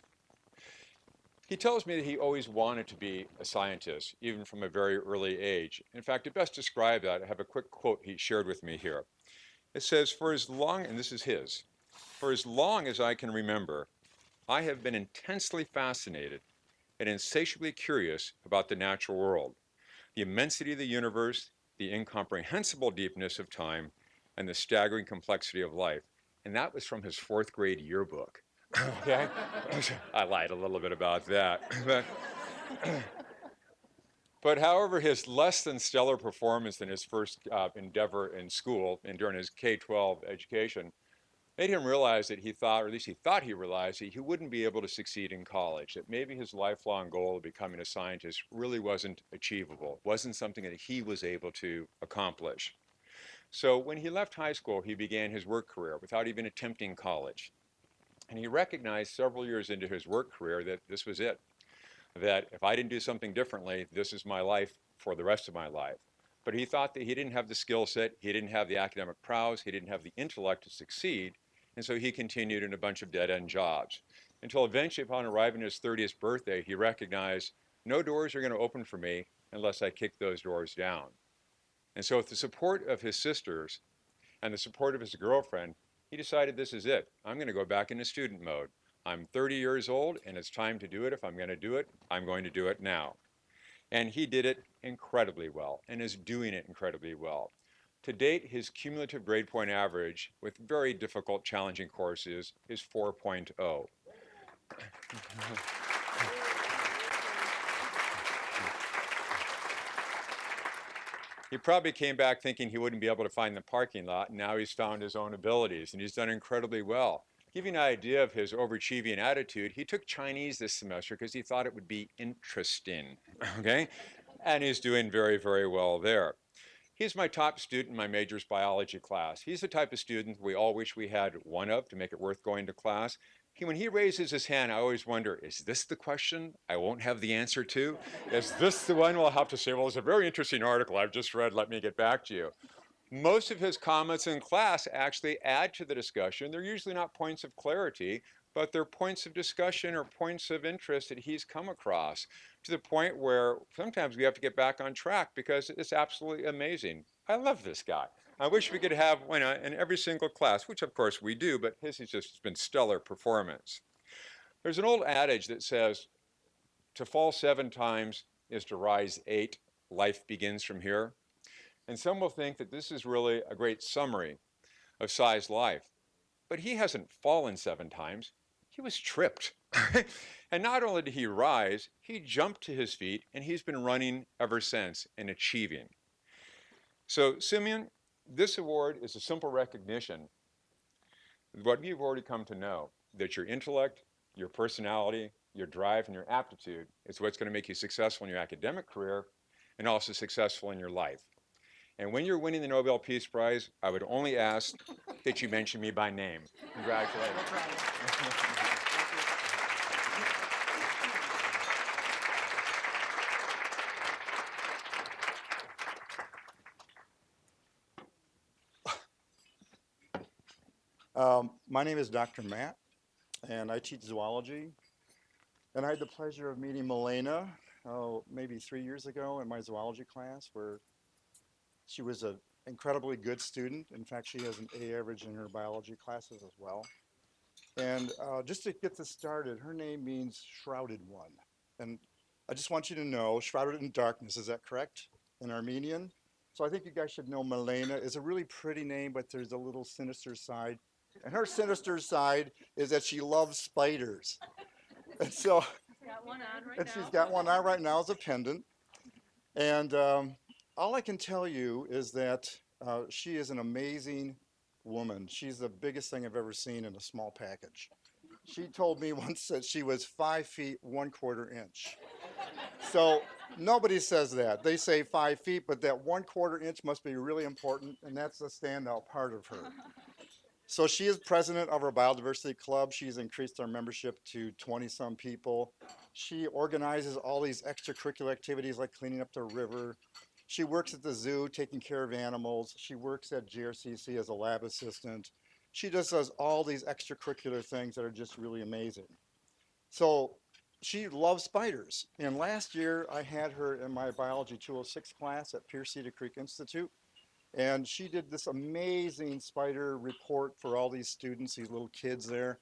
He tells me that he always wanted to be a scientist, even from a very early age. In fact, to best describe that, I have a quick quote he shared with me here. It says, "For as long," and this is his, "for as long as I can remember, I have been intensely fascinated and insatiably curious about the natural world, the immensity of the universe, the incomprehensible deepness of time, and the staggering complexity of life." And that was from his 4th grade yearbook. Okay? I lied a little bit about that. But however, his less than stellar performance in his first endeavor in school and during his K-12 education made him realize that he thought, or at least he thought he realized, that he wouldn't be able to succeed in college, that maybe his lifelong goal of becoming a scientist really wasn't achievable, wasn't something that he was able to accomplish. So when he left high school, he began his work career without even attempting college. And he recognized several years into his work career that this was it, that if I didn't do something differently, this is my life for the rest of my life. But he thought that he didn't have the skill set, he didn't have the academic prowess, he didn't have the intellect to succeed, and so he continued in a bunch of dead-end jobs. Until eventually, upon arriving at his 30th birthday, he recognized no doors are going to open for me unless I kick those doors down. And so with the support of his sisters and the support of his girlfriend, he decided this is it. I'm going to go back into student mode. I'm 30 years old, and it's time to do it. If I'm going to do it, I'm going to do it now. And he did it incredibly well and is doing it incredibly well. To date, his cumulative grade point average with very difficult, challenging courses is 4.0. He probably came back thinking he wouldn't be able to find the parking lot, and now he's found his own abilities, and he's done incredibly well. To give you an idea of his overachieving attitude, he took Chinese this semester because he thought it would be interesting, okay? And he's doing very, very well there. He's my top student in my major's biology class. He's the type of student we all wish we had one of to make it worth going to class. When he raises his hand, I always wonder, is this the question I won't have the answer to? Is this the one we'll have to say, well, it's a very interesting article I've just read, let me get back to you. Most of his comments in class actually add to the discussion. They're usually not points of clarity, but they're points of discussion or points of interest that he's come across, to the point where sometimes we have to get back on track because it's absolutely amazing. I love this guy. I wish we could have one in every single class, which of course we do, but his has just been stellar performance. There's an old adage that says, to fall 7 times is to rise 8. Life begins from here. And some will think that this is really a great summary of Cy's life. But he hasn't fallen 7 times. He was tripped. And not only did he rise, he jumped to his feet, and he's been running ever since and achieving. So, Simeon, this award is a simple recognition of what you've already come to know, that your intellect, your personality, your drive, and your aptitude is what's going to make you successful in your academic career and also successful in your life. And when you're winning the Nobel Peace Prize, I would only ask that you mention me by name. Congratulations. My name is Dr. Matt, and I teach zoology. And I had the pleasure of meeting Milena, maybe 3 years ago in my zoology class, where she was a incredibly good student. In fact, she has an A average in her biology classes as well. And just to get this started, her name means shrouded one. And I just want you to know, shrouded in darkness, is that correct? In Armenian? So I think you guys should know Milena is a really pretty name, but there's a little sinister side. And her sinister side is that she loves spiders. And so, she's got one on right now as a pendant. And all I can tell you is that she is an amazing woman. She's the biggest thing I've ever seen in a small package. She told me once that she was 5 feet 1/4 inch. So nobody says that. They say 5 feet, but that 1/4 inch must be really important, and that's the standout part of her. So she is president of our biodiversity club. She's increased our membership to 20-some people. She organizes all these extracurricular activities like cleaning up the river. She works at the zoo taking care of animals. She works at GRCC as a lab assistant. She just does all these extracurricular things that are just really amazing. So she loves spiders. And last year I had her in my biology 206 class at Pierce Cedar Creek Institute. And she did this amazing spider report for all these students, these little kids there,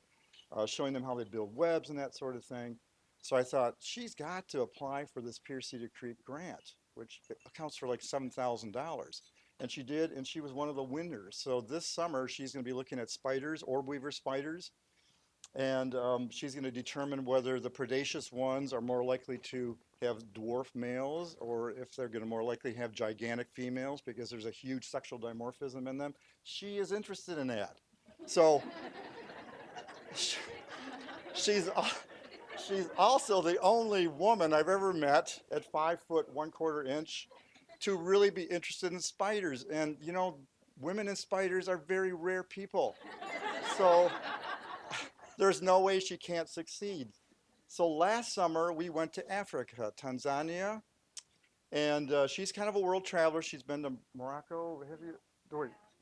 showing them how they build webs and that sort of thing. So I thought, she's got to apply for this Pierce Cedar Creek grant, which accounts for like $7,000. And she did, and she was one of the winners. So this summer, she's going to be looking at spiders, orb weaver spiders, and she's going to determine whether the predaceous ones are more likely to have dwarf males or if they're going to more likely have gigantic females because there's a huge sexual dimorphism in them. She is interested in that. So she's also the only woman I've ever met at 5 foot 1/4 inch to really be interested in spiders. And you know, women and spiders are very rare people. So there's no way she can't succeed. So last summer we went to Africa, Tanzania, and she's kind of a world traveler. She's been to Morocco,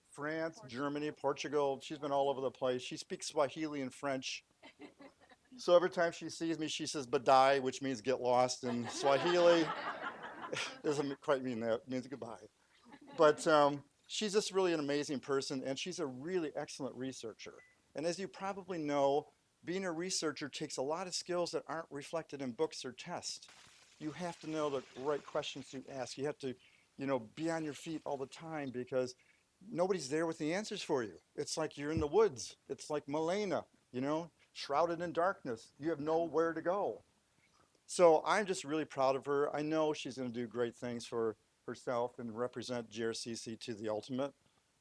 France, Germany, Portugal. She's been all over the place. She speaks Swahili and French. So every time she sees me, she says "badai," which means get lost in Swahili. Doesn't quite mean that, it means goodbye. But she's just really an amazing person, and she's a really excellent researcher. And as you probably know, being a researcher takes a lot of skills that aren't reflected in books or tests. You have to know the right questions to ask. You have to, be on your feet all the time because nobody's there with the answers for you. It's like you're in the woods. It's like Milena, shrouded in darkness. You have nowhere to go. So I'm just really proud of her. I know she's going to do great things for herself and represent GRCC to the ultimate.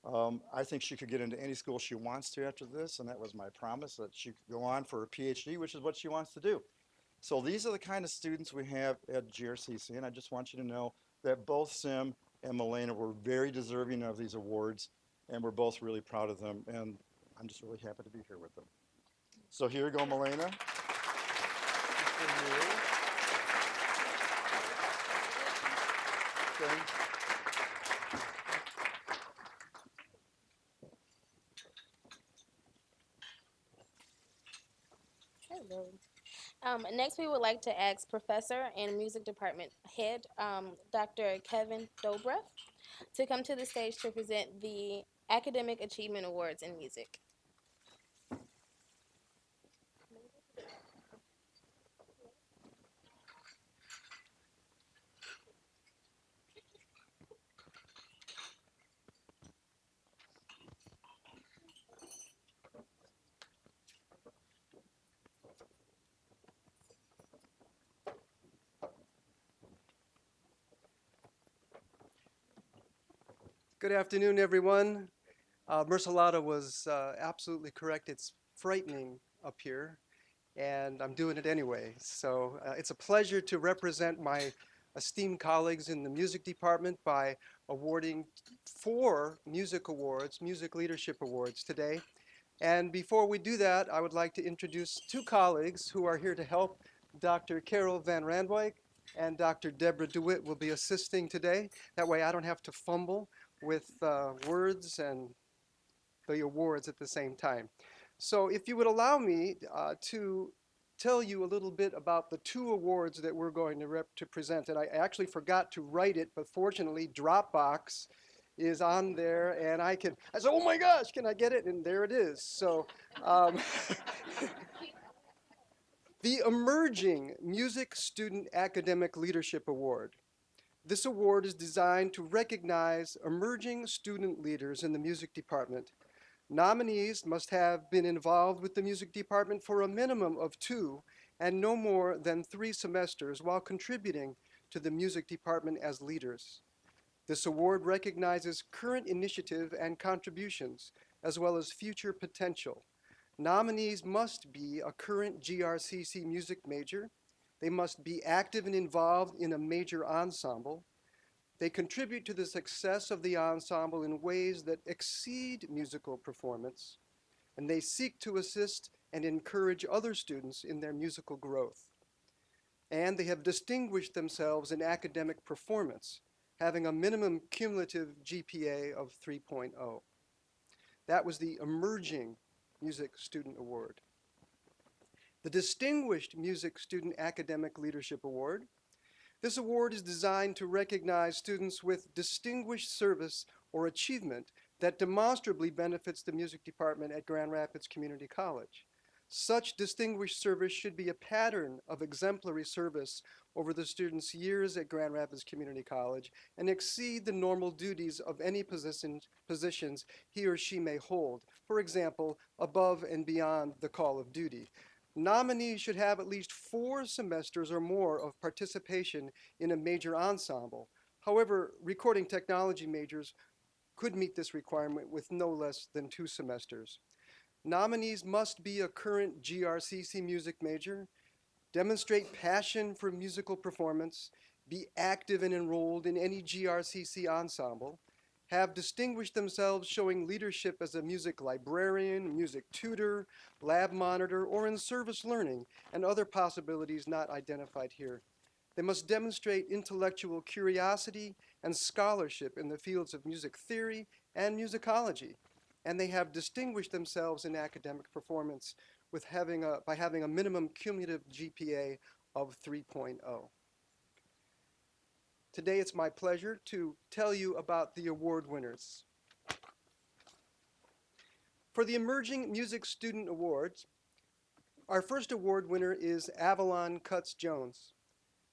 I think she could get into any school she wants to after this, and that was my promise, that she could go on for a PhD, which is what she wants to do. So these are the kind of students we have at GRCC, and I just want you to know that both Sim and Milena were very deserving of these awards, and we're both really proud of them, and I'm just really happy to be here with them. So here you go, Milena. Okay. Hello. Next, we would like to ask Professor and Music Department Head, Dr. Kevin Dobrev, to come to the stage to present the Academic Achievement Awards in Music. Good afternoon, everyone. Mercelada was absolutely correct. It's frightening up here, and I'm doing it anyway. So it's a pleasure to represent my esteemed colleagues in the music department by awarding 4 music awards, music leadership awards today. And before we do that, I would like to introduce 2 colleagues who are here to help. Dr. Carol Van Randwyk and Dr. Deborah DeWitt will be assisting today. That way I don't have to fumble with words and the awards at the same time. So if you would allow me to tell you a little bit about the 2 awards that we're going to present. And I actually forgot to write it, but fortunately Dropbox is on there, and I said, oh my gosh, can I get it? And there it is. So the Emerging Music Student Academic Leadership Award. This award is designed to recognize emerging student leaders in the music department. Nominees must have been involved with the music department for a minimum of 2 and no more than 3 semesters while contributing to the music department as leaders. This award recognizes current initiative and contributions, as well as future potential. Nominees must be a current GRCC music major. They must be active and involved in a major ensemble. They contribute to the success of the ensemble in ways that exceed musical performance, and they seek to assist and encourage other students in their musical growth. And they have distinguished themselves in academic performance, having a minimum cumulative GPA of 3.0. That was the Emerging Music Student Award. The Distinguished Music Student Academic Leadership Award. This award is designed to recognize students with distinguished service or achievement that demonstrably benefits the music department at Grand Rapids Community College. Such distinguished service should be a pattern of exemplary service over the student's years at Grand Rapids Community College and exceed the normal duties of any positions he or she may hold, for example, above and beyond the call of duty. Nominees should have at least 4 semesters or more of participation in a major ensemble. However, recording technology majors could meet this requirement with no less than 2 semesters. Nominees must be a current GRCC music major, demonstrate passion for musical performance, be active and enrolled in any GRCC ensemble, have distinguished themselves showing leadership as a music librarian, music tutor, lab monitor, or in service learning, and other possibilities not identified here. They must demonstrate intellectual curiosity and scholarship in the fields of music theory and musicology, and they have distinguished themselves in academic performance by having a minimum cumulative GPA of 3.0. Today it's my pleasure to tell you about the award winners. For the Emerging Music Student Awards, our first award winner is Avalon Klutz Jones.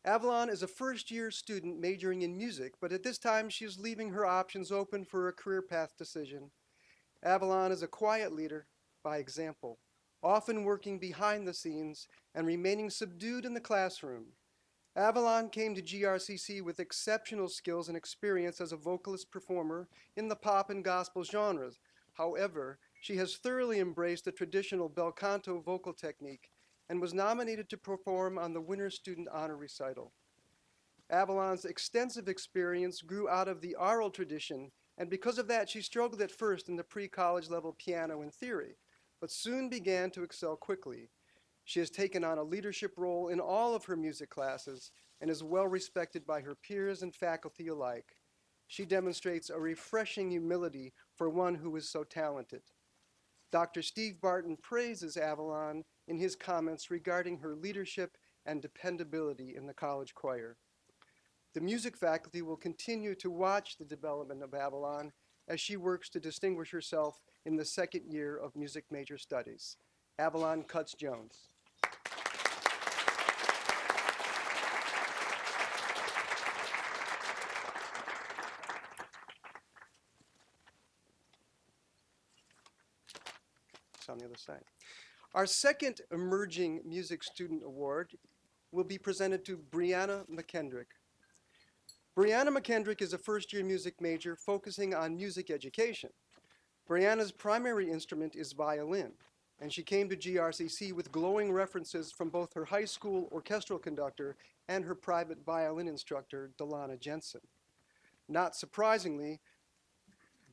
Avalon is a first-year student majoring in music, but at this time she is leaving her options open for a career path decision. Avalon is a quiet leader by example, often working behind the scenes and remaining subdued in the classroom. Avalon came to GRCC with exceptional skills and experience as a vocalist performer in the pop and gospel genres. However, she has thoroughly embraced the traditional bel canto vocal technique and was nominated to perform on the Winter Student Honor Recital. Avalon's extensive experience grew out of the aural tradition, and because of that, she struggled at first in the pre-college level piano and theory, but soon began to excel quickly. She has taken on a leadership role in all of her music classes and is well respected by her peers and faculty alike. She demonstrates a refreshing humility for one who is so talented. Dr. Steve Barton praises Avalon in his comments regarding her leadership and dependability in the college choir. The music faculty will continue to watch the development of Avalon as she works to distinguish herself in the second year of music major studies. Avalon Klutz Jones. It's on the other side. Our second Emerging Music Student Award will be presented to Brianna Mckendrick. Brianna Mckendrick is a first-year music major focusing on music education. Brianna's primary instrument is violin, and she came to GRCC with glowing references from both her high school orchestral conductor and her private violin instructor, Delana Jensen. Not surprisingly,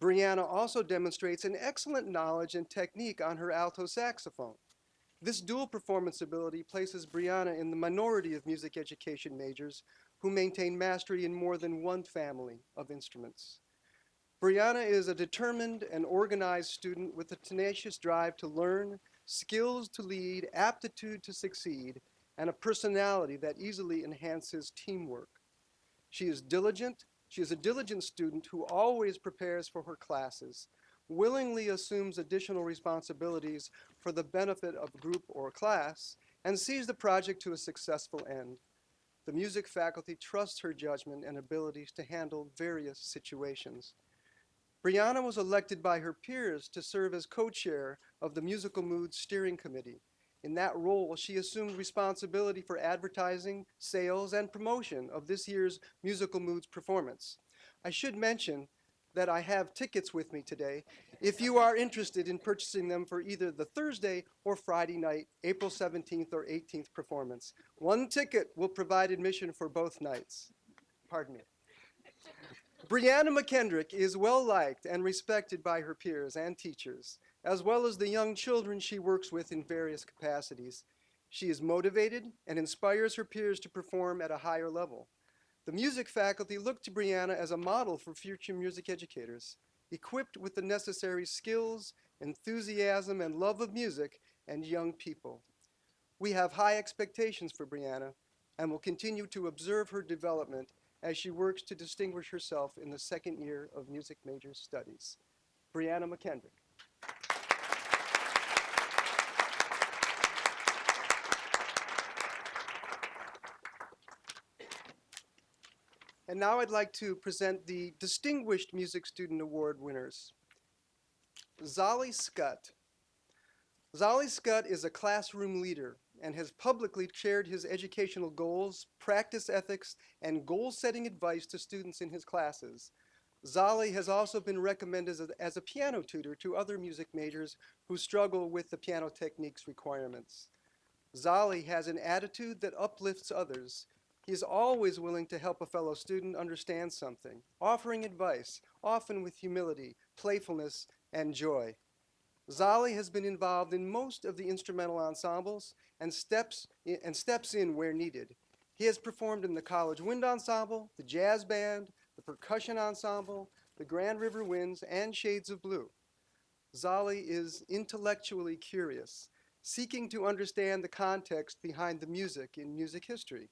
Brianna also demonstrates an excellent knowledge and technique on her alto saxophone. This dual performance ability places Brianna in the minority of music education majors who maintain mastery in more than one family of instruments. Brianna is a determined and organized student with a tenacious drive to learn, skills to lead, aptitude to succeed, and a personality that easily enhances teamwork. She is diligent, She is a diligent student who always prepares for her classes, willingly assumes additional responsibilities for the benefit of group or class, and sees the project to a successful end. The music faculty trusts her judgment and abilities to handle various situations. Brianna was elected by her peers to serve as co-chair of the Musical Moods Steering Committee. In that role, she assumed responsibility for advertising, sales, and promotion of this year's Musical Moods performance. I should mention that I have tickets with me today if you are interested in purchasing them for either the Thursday or Friday night, April 17th or 18th performance. One ticket will provide admission for both nights. Pardon me. Brianna Mckendrick is well liked and respected by her peers and teachers, as well as the young children she works with in various capacities. She is motivated and inspires her peers to perform at a higher level. The music faculty look to Brianna as a model for future music educators, equipped with the necessary skills, enthusiasm, and love of music and young people. We have high expectations for Brianna and will continue to observe her development as she works to distinguish herself in the second year of music major studies. Brianna Mckendrick. And now I'd like to present the Distinguished Music Student Award winners. Zolly Scott. Zolly Scott is a classroom leader and has publicly shared his educational goals, practice ethics, and goal-setting advice to students in his classes. Zolly has also been recommended as a piano tutor to other music majors who struggle with the piano techniques requirements. Zolly has an attitude that uplifts others. He is always willing to help a fellow student understand something, offering advice, often with humility, playfulness, and joy. Zolly has been involved in most of the instrumental ensembles and steps in where needed. He has performed in the College Wind Ensemble, the Jazz Band, the Percussion Ensemble, the Grand River Winds, and Shades of Blue. Zolly is intellectually curious, seeking to understand the context behind the music in music history.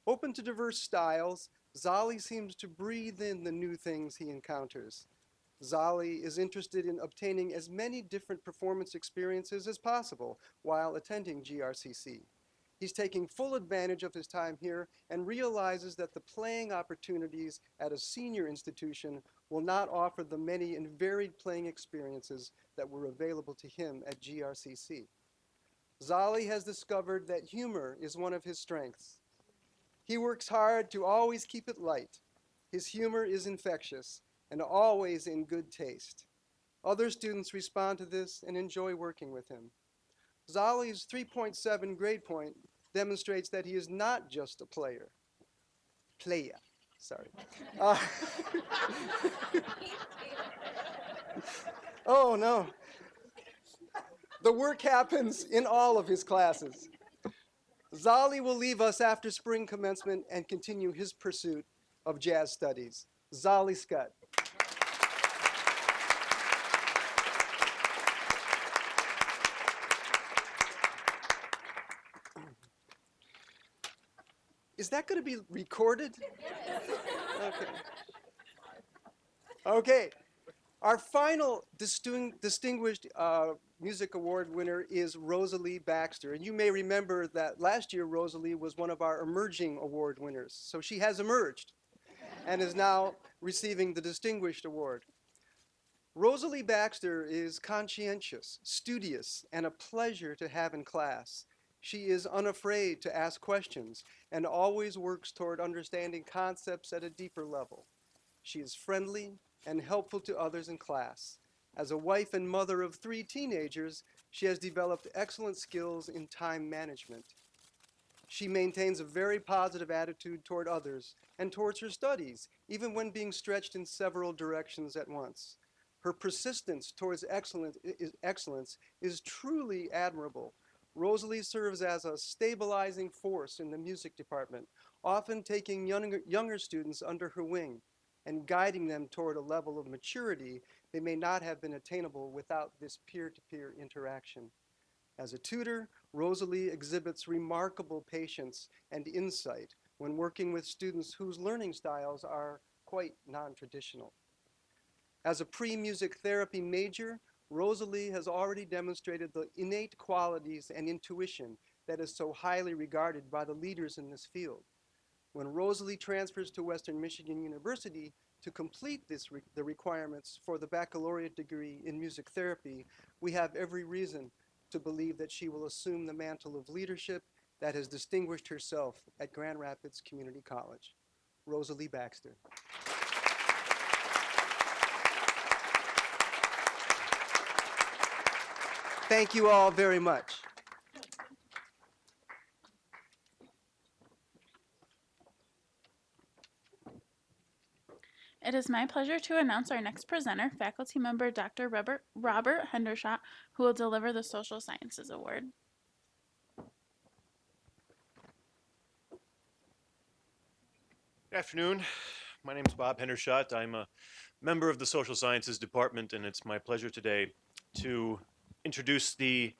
Open to diverse styles, Zolly seems to breathe in the new things he encounters. Zolly is interested in obtaining as many different performance experiences as possible while attending GRCC. He's taking full advantage of his time here and realizes that the playing opportunities at a senior institution will not offer the many and varied playing experiences that were available to him at GRCC. Zolly has discovered that humor is one of his strengths. He works hard to always keep it light. His humor is infectious and always in good taste. Other students respond to this and enjoy working with him. Zolly's 3.7 grade point demonstrates that he is not just a player. Oh no. The work happens in all of his classes. Zolly will leave us after spring commencement and continue his pursuit of jazz studies. Zolly Scott. Is that going to be recorded? Okay. Okay. Our final distinguished music award winner is Rosalie Baxter. And you may remember that last year Rosalie was one of our emerging award winners. So she has emerged and is now receiving the distinguished award. Rosalie Baxter is conscientious, studious, and a pleasure to have in class. She is unafraid to ask questions and always works toward understanding concepts at a deeper level. She is friendly and helpful to others in class. As a wife and mother of 3 teenagers, she has developed excellent skills in time management. She maintains a very positive attitude toward others and towards her studies, even when being stretched in several directions at once. Her persistence towards excellence is truly admirable. Rosalie serves as a stabilizing force in the music department, often taking younger students under her wing and guiding them toward a level of maturity they may not have been attainable without this peer-to-peer interaction. As a tutor, Rosalie exhibits remarkable patience and insight when working with students whose learning styles are quite non-traditional. As a pre-music therapy major, Rosalie has already demonstrated the innate qualities and intuition that is so highly regarded by the leaders in this field. When Rosalie transfers to Western Michigan University to complete the requirements for the baccalaureate degree in music therapy, we have every reason to believe that she will assume the mantle of leadership that has distinguished herself at Grand Rapids Community College. Rosalie Baxter. Thank you all very much. It is my pleasure to announce our next presenter, faculty member Dr. Robert Hendershot, who will deliver the Social Sciences Award. Good afternoon. My name is Bob Hendershot. I'm a member of the Social Sciences Department, and it's my pleasure today to introduce the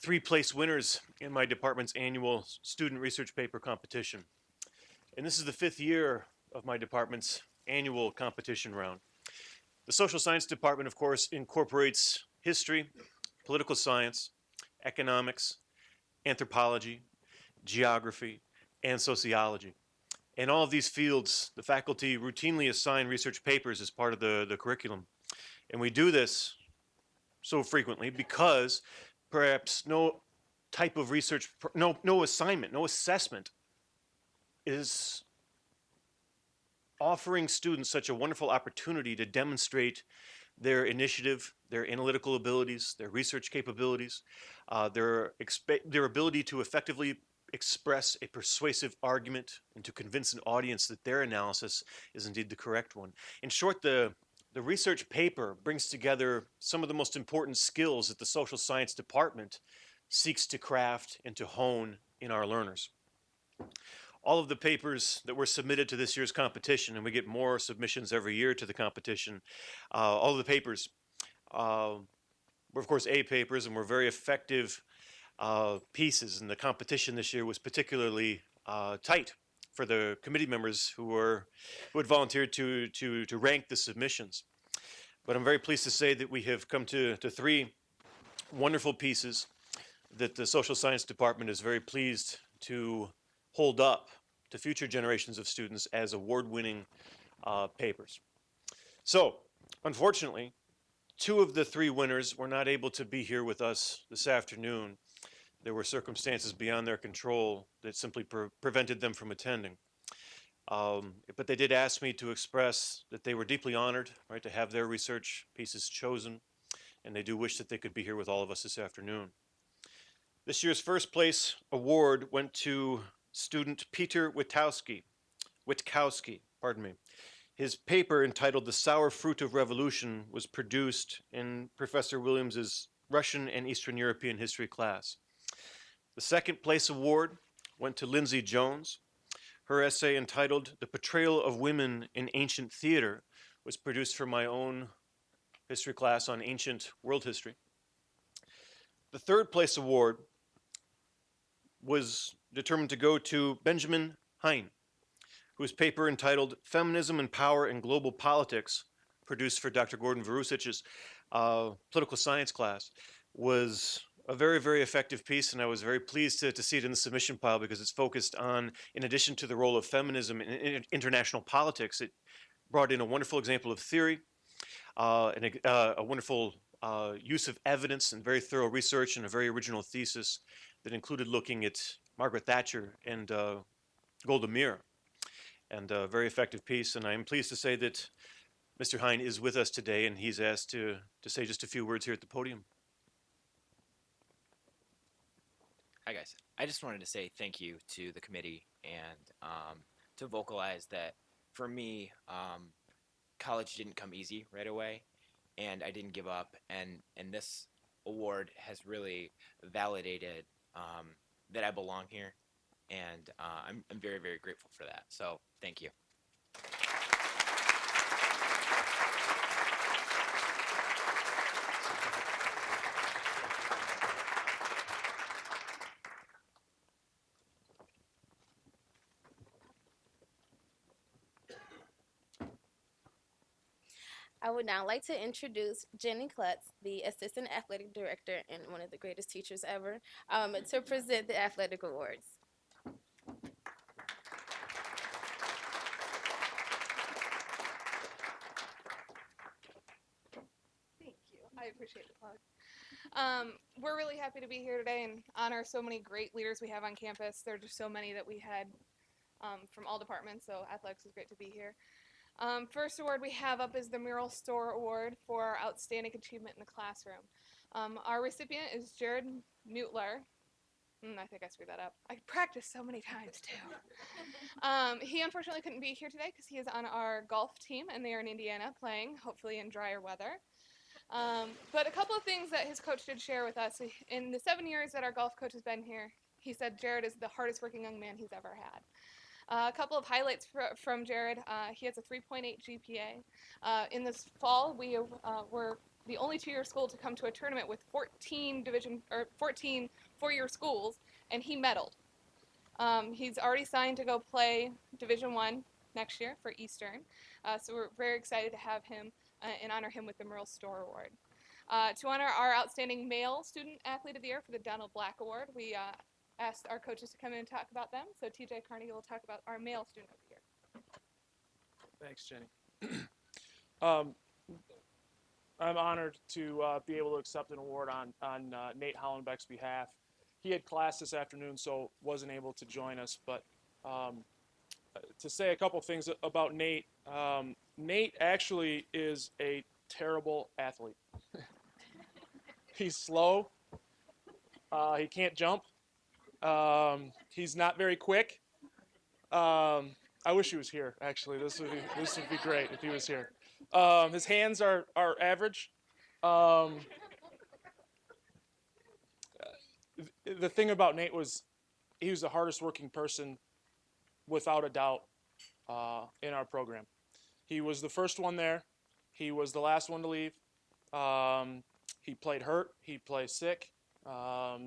3 place winners in my department's annual student research paper competition. And this is the 5th year of my department's annual competition round. The Social Science Department, of course, incorporates history, political science, economics, anthropology, geography, and sociology. In all of these fields, the faculty routinely assign research papers as part of the curriculum. And we do this so frequently because perhaps no type of research, no assignment, no assessment is offering students such a wonderful opportunity to demonstrate their initiative, their analytical abilities, their research capabilities, their ability to effectively express a persuasive argument and to convince an audience that their analysis is indeed the correct one. In short, the research paper brings together some of the most important skills that the social science department seeks to craft and to hone in our learners. All of the papers that were submitted to this year's competition, and we get more submissions every year to the competition, all of the papers were of course A papers and were very effective pieces, and the competition this year was particularly tight for the committee members who had volunteered to rank the submissions. But I'm very pleased to say that we have come to 3 wonderful pieces that the social science department is very pleased to hold up to future generations of students as award-winning papers. So, unfortunately, 2 of the 3 winners were not able to be here with us this afternoon. There were circumstances beyond their control that simply prevented them from attending. But they did ask me to express that they were deeply honored, right, to have their research pieces chosen, and they do wish that they could be here with all of us this afternoon. This year's first place award went to student Peter Witkowski. His paper entitled "The Sour Fruit of Revolution" was produced in Professor Williams's Russian and Eastern European history class. The second place award went to Lindsay Jones. Her essay entitled "The Portrayal of Women in Ancient Theater" was produced for my own history class on ancient world history. The third place award was determined to go to Benjamin Hein, whose paper entitled "Feminism and Power in Global Politics," produced for Dr. Gordon Varusic's political science class, was a very, very effective piece, and I was very pleased to see it in the submission pile because it's focused on, in addition to the role of feminism in international politics, it brought in a wonderful example of theory, and a wonderful use of evidence and very thorough research, and a very original thesis that included looking at Margaret Thatcher and Golda Meir, and a very effective piece. And I am pleased to say that Mr. Hein is with us today, and he's asked to say just a few words here at the podium. Hi guys, I just wanted to say thank you to the committee and to vocalize that for me, college didn't come easy right away, and I didn't give up, and this award has really validated that I belong here, and I'm very, very grateful for that, so thank you. I would now like to introduce Jenny Klutz, the Assistant Athletic Director and one of the greatest teachers ever, to present the athletic awards. Thank you. I appreciate the plug. We're really happy to be here today and honor so many great leaders we have on campus. There are just so many that we had from all departments, so athletics is great to be here. First award we have up is the Mural Store Award for Outstanding Achievement in the Classroom. Our recipient is Jared Mutler. I think I screwed that up. I practiced so many times too. He unfortunately couldn't be here today because he is on our golf team and they are in Indiana playing, hopefully in drier weather. But a couple of things that his coach did share with us. In the 7 years that our golf coach has been here, he said Jared is the hardest working young man he's ever had. A couple of highlights from Jared. He has a 3.8 GPA. In this fall, we were the only two-year school to come to a tournament with 14 four-year schools, and he medaled. He's already signed to go play Division I next year for Eastern, so we're very excited to have him and honor him with the Mural Store Award. To honor our outstanding male student athlete of the year for the Donald Black Award, we asked our coaches to come in and talk about them. So TJ Carnegie will talk about our male student of the year. Thanks, Jenny. I'm honored to be able to accept an award on Nate Hollenbeck's behalf. He had class this afternoon, so wasn't able to join us. But to say a couple things about Nate, Nate actually is a terrible athlete. He's slow. He can't jump. He's not very quick. I wish he was here, actually. This would be great if he was here. His hands are average. The thing about Nate was he was the hardest working person, without a doubt, in our program. He was the first one there. He was the last one to leave. He played hurt. He played sick.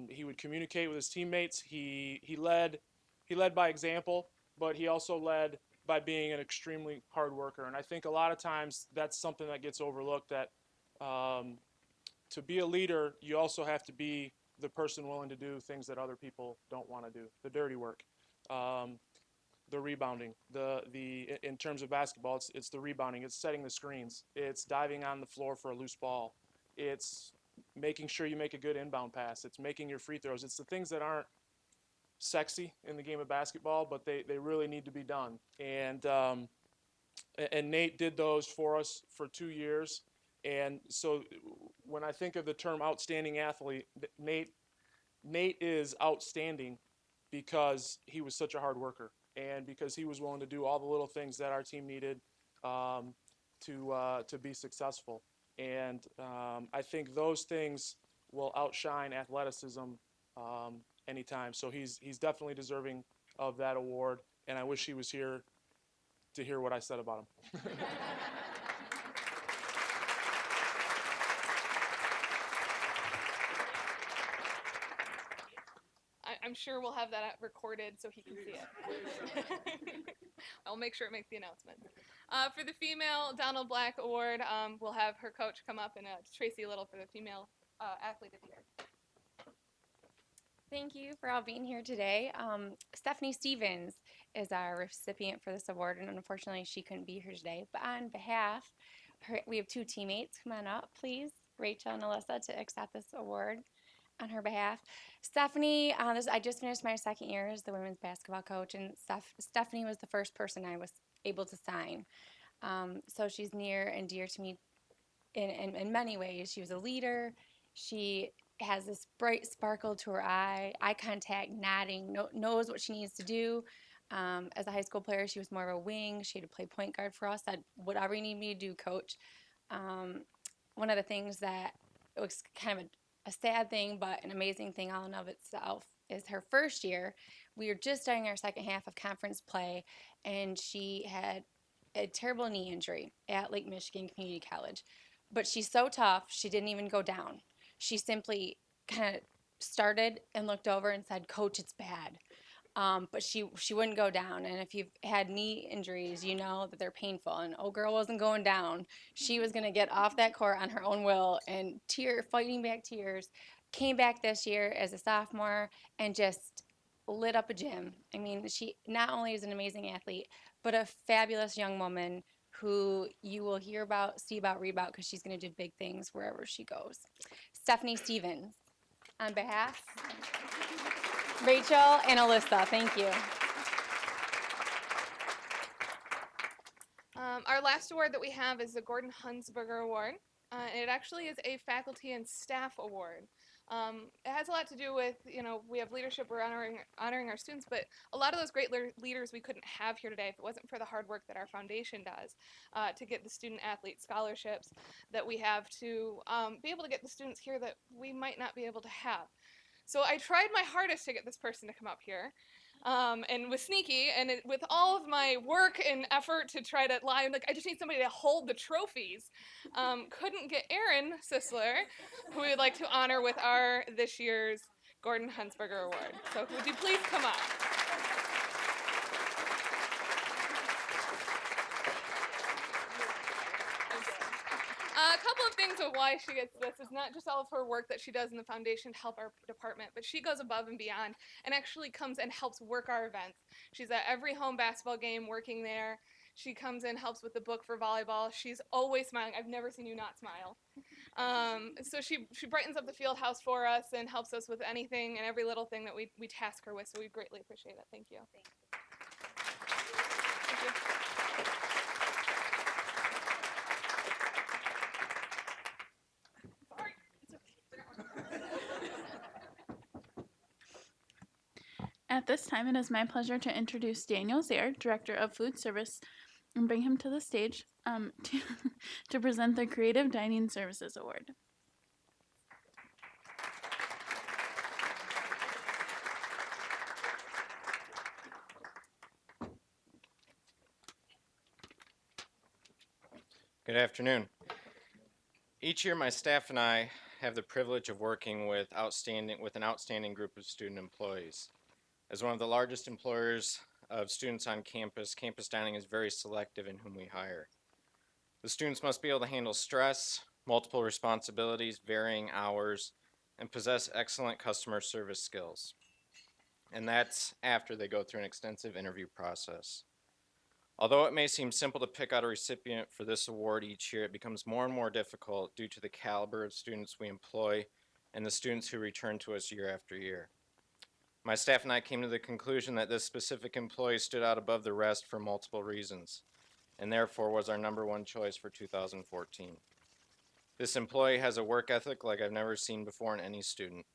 He would communicate with his teammates. He led by example, but he also led by being an extremely hard worker. And I think a lot of times that's something that gets overlooked, that to be a leader, you also have to be the person willing to do things that other people don't want to do, the dirty work, the rebounding, in terms of basketball, it's the rebounding, it's setting the screens, it's diving on the floor for a loose ball, it's making sure you make a good inbound pass, it's making your free throws. It's the things that aren't sexy in the game of basketball, but they really need to be done. And Nate did those for us for 2 years. And so when I think of the term outstanding athlete, Nate is outstanding because he was such a hard worker and because he was willing to do all the little things that our team needed to be successful. And I think those things will outshine athleticism anytime. So he's definitely deserving of that award, and I wish he was here to hear what I said about him. I'm sure we'll have that recorded so he can see it. I'll make sure it makes the announcement. For the female Donald Black Award, we'll have her coach come up and Tracy Little for the female athlete of the year. Thank you for all being here today. Stephanie Stevens is our recipient for this award, and unfortunately she couldn't be here today. But on behalf, we have two teammates. Come on up, please, Rachel and Alyssa, to accept this award on her behalf. Stephanie, I just finished my second year as the women's basketball coach, and Stephanie was the first person I was able to sign. So she's near and dear to me in many ways. She was a leader. She has this bright sparkle to her eye contact, nodding, knows what she needs to do. As a high school player, she was more of a wing. She had to play point guard for us. Said, whatever you need me to do, coach. One of the things that was kind of a sad thing, but an amazing thing all in of itself, is her first year. We were just starting our second half of conference play, and she had a terrible knee injury at Lake Michigan Community College. But she's so tough, she didn't even go down. She simply kind of started and looked over and said, "Coach, it's bad." But she wouldn't go down. And if you've had knee injuries, you know that they're painful. And old girl wasn't going down. She was going to get off that court on her own will and fighting back tears. Came back this year as a sophomore and just lit up a gym. I mean, she not only is an amazing athlete, but a fabulous young woman who you will hear about, see about, read about, because she's going to do big things wherever she goes. Stephanie Stevens, on behalf, Rachel and Alyssa, thank you. Our last award that we have is the Gordon Hunsberger Award. It actually is a faculty and staff award. It has a lot to do with, we have leadership, we're honoring our students, but a lot of those great leaders we couldn't have here today if it wasn't for the hard work that our foundation does to get the student athlete scholarships that we have to be able to get the students here that we might not be able to have. So I tried my hardest to get this person to come up here. And was sneaky, and with all of my work and effort to try to lie, I'm like, I just need somebody to hold the trophies. Couldn't get Aaron Sisler, who we would like to honor with our this year's Gordon Hunsberger Award. So would you please come up? A couple of things of why she gets this is not just all of her work that she does in the foundation to help our department, but she goes above and beyond and actually comes and helps work our events. She's at every home basketball game working there. She comes in, helps with the book for volleyball. She's always smiling. I've never seen you not smile. So she brightens up the field house for us and helps us with anything and every little thing that we task her with, so we greatly appreciate it. Thank you. Thank you. At this time, it is my pleasure to introduce Daniel Zaire, Director of Food Service, and bring him to the stage to present the Creative Dining Services Award. Good afternoon. Each year, my staff and I have the privilege of working with an outstanding group of student employees. As one of the largest employers of students on campus, campus dining is very selective in whom we hire. The students must be able to handle stress, multiple responsibilities, varying hours, and possess excellent customer service skills. And that's after they go through an extensive interview process. Although it may seem simple to pick out a recipient for this award each year, it becomes more and more difficult due to the caliber of students we employ and the students who return to us year after year. My staff and I came to the conclusion that this specific employee stood out above the rest for multiple reasons, and therefore was our #1 choice for 2014. This employee has a work ethic like I've never seen before in any student.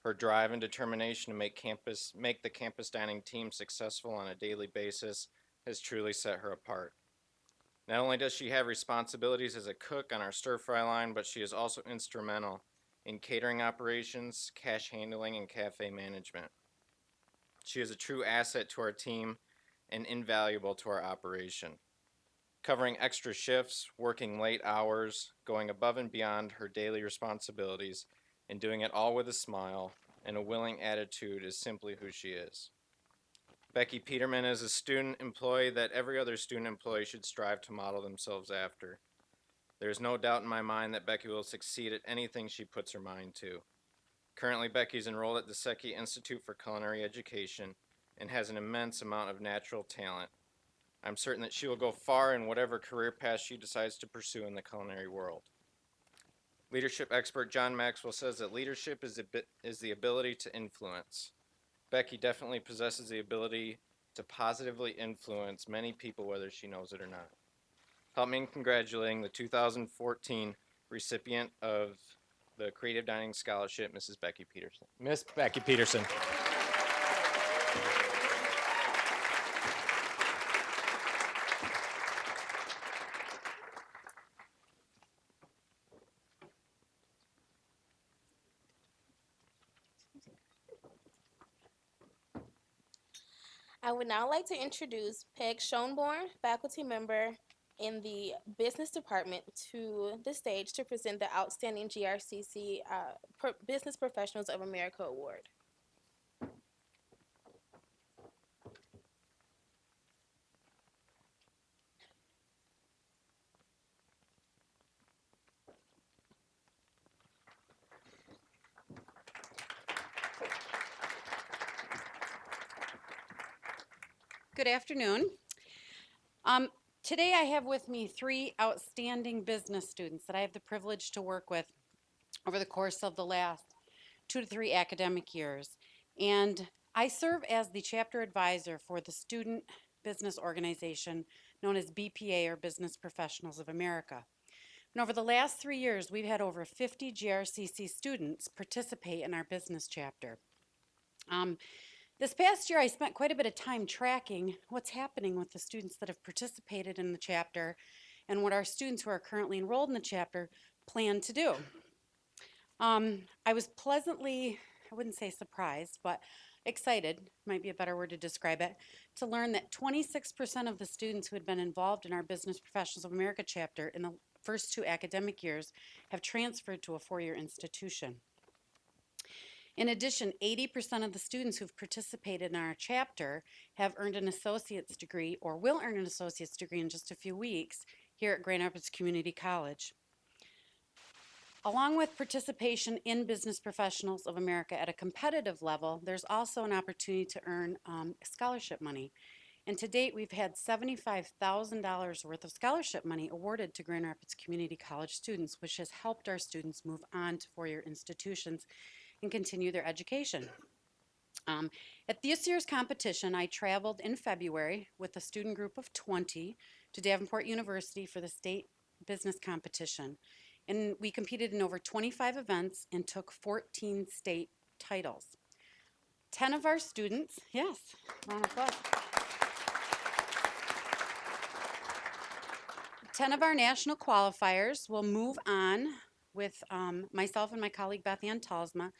Her drive and determination to make the campus dining team successful on a daily basis has truly set her apart. Not only does she have responsibilities as a cook on our stir-fry line, but she is also instrumental in catering operations, cash handling, and cafe management. She is a true asset to our team and invaluable to our operation. Covering extra shifts, working late hours, going above and beyond her daily responsibilities, and doing it all with a smile and a willing attitude is simply who she is. Becky Peterson is a student employee that every other student employee should strive to model themselves after. There is no doubt in my mind that Becky will succeed at anything she puts her mind to. Currently, Becky is enrolled at the Secchi Institute for Culinary Education and has an immense amount of natural talent. I'm certain that she will go far in whatever career path she decides to pursue in the culinary world. Leadership expert John Maxwell says that leadership is the ability to influence. Becky definitely possesses the ability to positively influence many people, whether she knows it or not. Help me in congratulating the 2014 recipient of the Creative Dining Scholarship, Mrs. Becky Peterson. Miss Becky Peterson. I would now like to introduce Peg Schoenborn, faculty member in the business department, to the stage to present the Outstanding GRCC Business Professionals of America Award. Good afternoon. Today I have with me 3 outstanding business students that I have the privilege to work with over the course of the last 2 to 3 academic years. And I serve as the chapter advisor for the student business organization known as BPA, or Business Professionals of America. And over the last 3 years, we've had over 50 GRCC students participate in our business chapter. This past year, I spent quite a bit of time tracking what's happening with the students that have participated in the chapter and what our students who are currently enrolled in the chapter plan to do. I was pleasantly, I wouldn't say surprised, but excited, might be a better word to describe it, to learn that 26% of the students who had been involved in our Business Professionals of America chapter in the first 2 academic years have transferred to a 4-year institution. In addition, 80% of the students who've participated in our chapter have earned an associate's degree or will earn an associate's degree in just a few weeks here at Grand Rapids Community College. Along with participation in Business Professionals of America at a competitive level, there's also an opportunity to earn scholarship money. And to date, we've had $75,000 worth of scholarship money awarded to Grand Rapids Community College students, which has helped our students move on to 4-year institutions and continue their education. At this year's competition, I traveled in February with a student group of 20 to Davenport University for the state business competition. And we competed in over 25 events and took 14 state titles. 10 of our students, yes, round of applause. 10 of our national qualifiers will move on with myself and my colleague Beth Talsma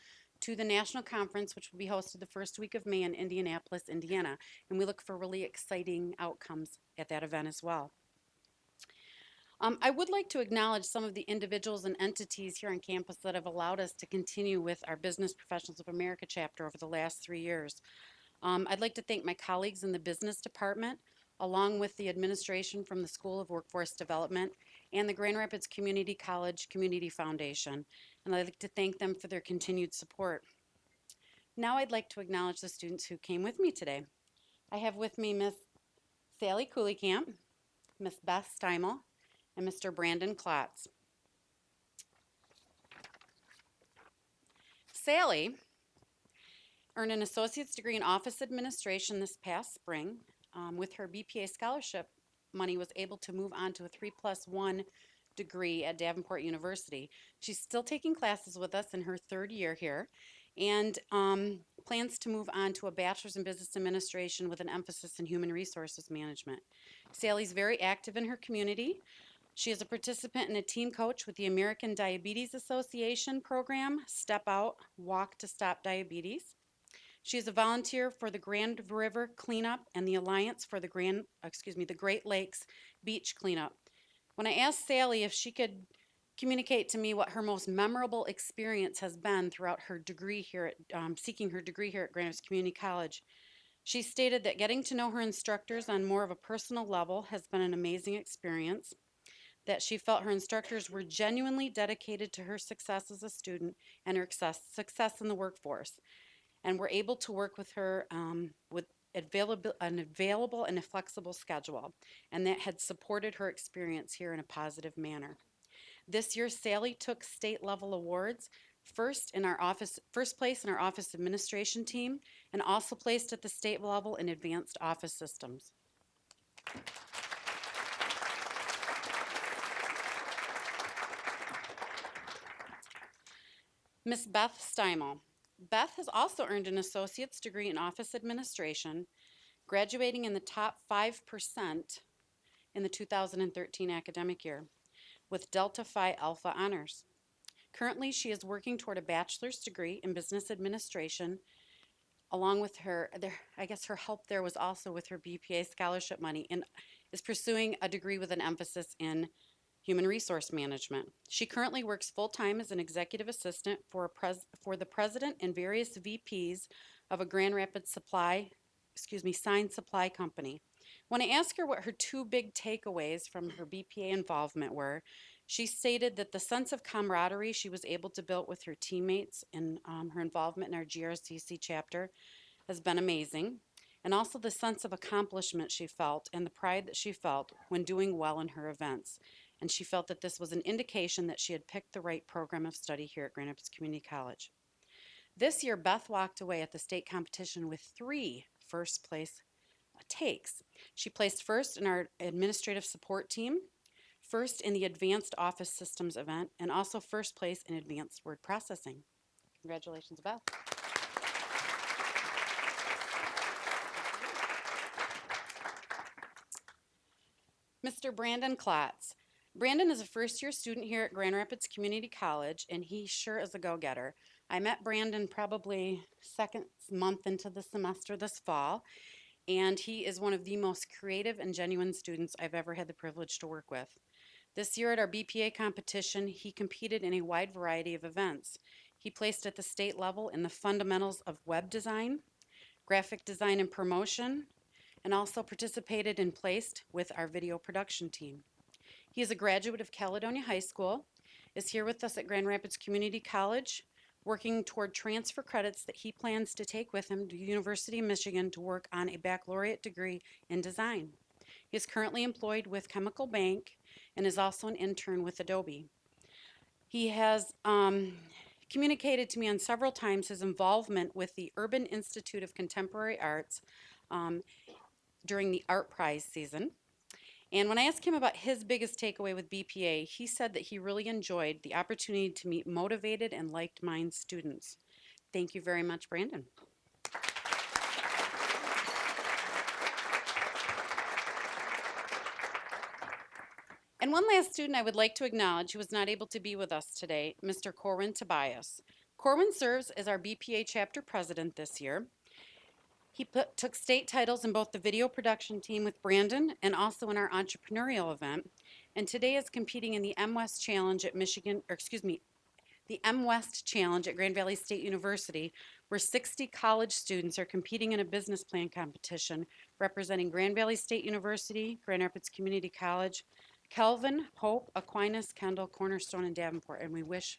to the national conference, which will be hosted the first week of May in Indianapolis, Indiana. And we look for really exciting outcomes at that event as well. I would like to acknowledge some of the individuals and entities here on campus that have allowed us to continue with our Business Professionals of America chapter over the last 3 years. I'd like to thank my colleagues in the business department, along with the administration from the School of Workforce Development and the Grand Rapids Community College Community Foundation. And I'd like to thank them for their continued support. Now I'd like to acknowledge the students who came with me today. I have with me Miss Sally Cooleycamp, Miss Beth Steimel, and Mr. Brandon Klutz. Sally earned an associate's degree in office administration this past spring. With her BPA scholarship money, was able to move on to a 3+1 degree at Davenport University. She's still taking classes with us in her 3rd year here, and plans to move on to a bachelor's in business administration with an emphasis in human resources management. Sally's very active in her community. She is a participant and a team coach with the American Diabetes Association program, Step Out, Walk to Stop Diabetes. She is a volunteer for the Grand River Cleanup and the Alliance for the Great Lakes Beach Cleanup. When I asked Sally if she could communicate to me what her most memorable experience has been throughout her degree here at, seeking her degree here at Grand Rapids Community College, she stated that getting to know her instructors on more of a personal level has been an amazing experience, that she felt her instructors were genuinely dedicated to her success as a student and her success in the workforce, and were able to work with her with an available and a flexible schedule, and that had supported her experience here in a positive manner. This year, Sally took state level awards, first place in our office administration team, and also placed at the state level in advanced office systems. Miss Beth Steimel. Beth has also earned an associate's degree in office administration, graduating in the top 5% in the 2013 academic year with Delta Phi Alpha honors. Currently, she is working toward a bachelor's degree in business administration. Along with her help there was also with her BPA scholarship money, and is pursuing a degree with an emphasis in human resource management. She currently works full-time as an executive assistant for the president and various VPs of a Grand Rapids sign supply company. When I asked her what her 2 big takeaways from her BPA involvement were, she stated that the sense of camaraderie she was able to build with her teammates and her involvement in our GRCC chapter has been amazing. and also the sense of accomplishment she felt and the pride that she felt when doing well in her events. And she felt that this was an indication that she had picked the right program of study here at Grand Rapids Community College. This year, Beth walked away at the state competition with 3 first place takes. She placed first in our administrative support team, first in the advanced office systems event, and also first place in advanced word processing. Congratulations, Beth. Mr. Brandon Klutz. Brandon is a first-year student here at Grand Rapids Community College, and he sure is a go-getter. I met Brandon probably second month into the semester this fall, and he is one of the most creative and genuine students I've ever had the privilege to work with. This year at our BPA competition, he competed in a wide variety of events. He placed at the state level in the fundamentals of web design, graphic design and promotion, and also participated and placed with our video production team. He is a graduate of Caledonia High School, is here with us at Grand Rapids Community College, working toward transfer credits that he plans to take with him to the University of Michigan to work on a baccalaureate degree in design. He is currently employed with Chemical Bank and is also an intern with Adobe. He has communicated to me on several times his involvement with the Urban Institute of Contemporary Arts during the Art Prize season. And when I asked him about his biggest takeaway with BPA, he said that he really enjoyed the opportunity to meet motivated and like-minded students. Thank you very much, Brandon. And one last student I would like to acknowledge who was not able to be with us today, Mr. Corwin Tobias. Corwin serves as our BPA chapter president this year. He took state titles in both the video production team with Brandon and also in our entrepreneurial event. And today is competing in the M-West Challenge at the M-West Challenge at Grand Valley State University, where 60 college students are competing in a business plan competition representing Grand Valley State University, Grand Rapids Community College, Kelvin, Hope, Aquinas, Kendall, Cornerstone, and Davenport. And we wish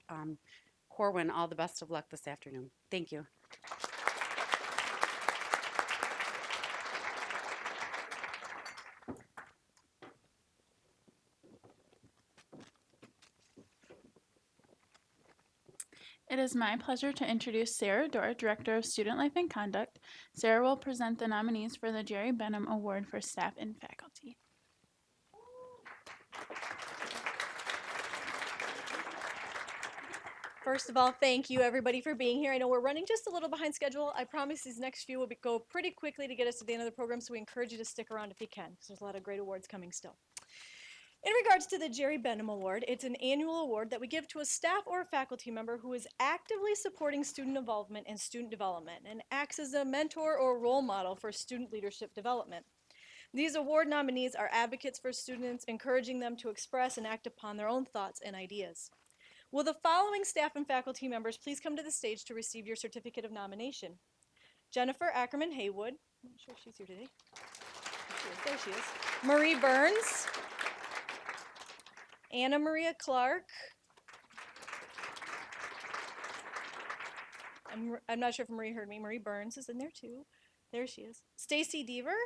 Corwin all the best of luck this afternoon. Thank you. It is my pleasure to introduce Sarah Dorr, Director of Student Life and Conduct. Sarah will present the nominees for the Jerry Benham Award for Staff and Faculty. First of all, thank you everybody for being here. I know we're running just a little behind schedule. I promise these next few will go pretty quickly to get us to the end of the program, so we encourage you to stick around if you can, because there's a lot of great awards coming still. In regards to the Jerry Benham Award, it's an annual award that we give to a staff or a faculty member who is actively supporting student involvement and student development and acts as a mentor or role model for student leadership development. These award nominees are advocates for students, encouraging them to express and act upon their own thoughts and ideas. Will the following staff and faculty members please come to the stage to receive your certificate of nomination? Jennifer Ackerman Haywood, I'm not sure if she's here today. There she is. Marie Burns, Anna Maria Clark, I'm not sure if Marie heard me, Marie Burns is in there too. There she is. Stacy Deaver,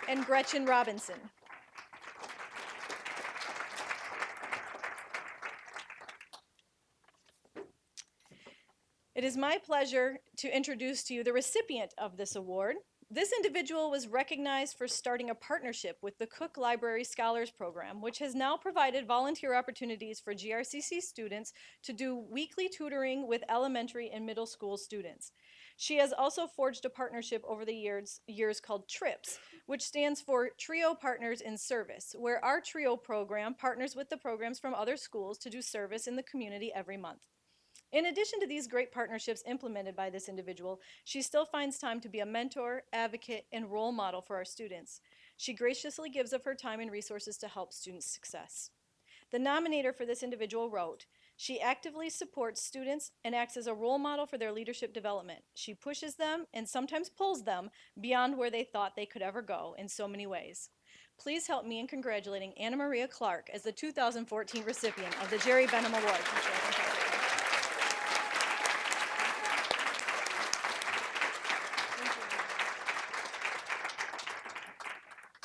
and Gretchen Robinson. It is my pleasure to introduce to you the recipient of this award. This individual was recognized for starting a partnership with the Cook Library Scholars Program, which has now provided volunteer opportunities for GRCC students to do weekly tutoring with elementary and middle school students. She has also forged a partnership over the years called TRIPS, which stands for Trio Partners in Service, where our TRIO program partners with the programs from other schools to do service in the community every month. In addition to these great partnerships implemented by this individual, she still finds time to be a mentor, advocate, and role model for our students. She graciously gives of her time and resources to help students' success. The nominator for this individual wrote, "She actively supports students and acts as a role model for their leadership development. She pushes them and sometimes pulls them beyond where they thought they could ever go in so many ways." Please help me in congratulating Anna Maria Clark as the 2014 recipient of the Jerry Benham Award.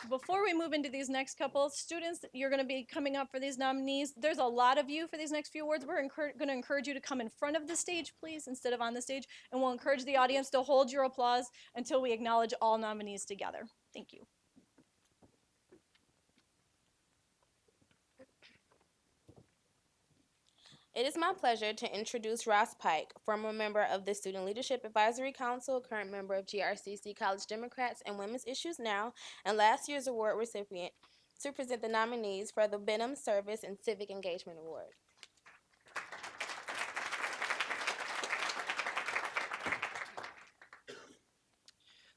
before we move into these next couple, students, you're going to be coming up for these nominees. There's a lot of you for these next few awards. We're going to encourage you to come in front of the stage, please, instead of on the stage. And we'll encourage the audience to hold your applause until we acknowledge all nominees together. Thank you. It is my pleasure to introduce Ross Pike, former member of the Student Leadership Advisory Council, current member of GRCC College Democrats and Women's Issues Now, and last year's award recipient, to present the nominees for the Benham Service and Civic Engagement Award.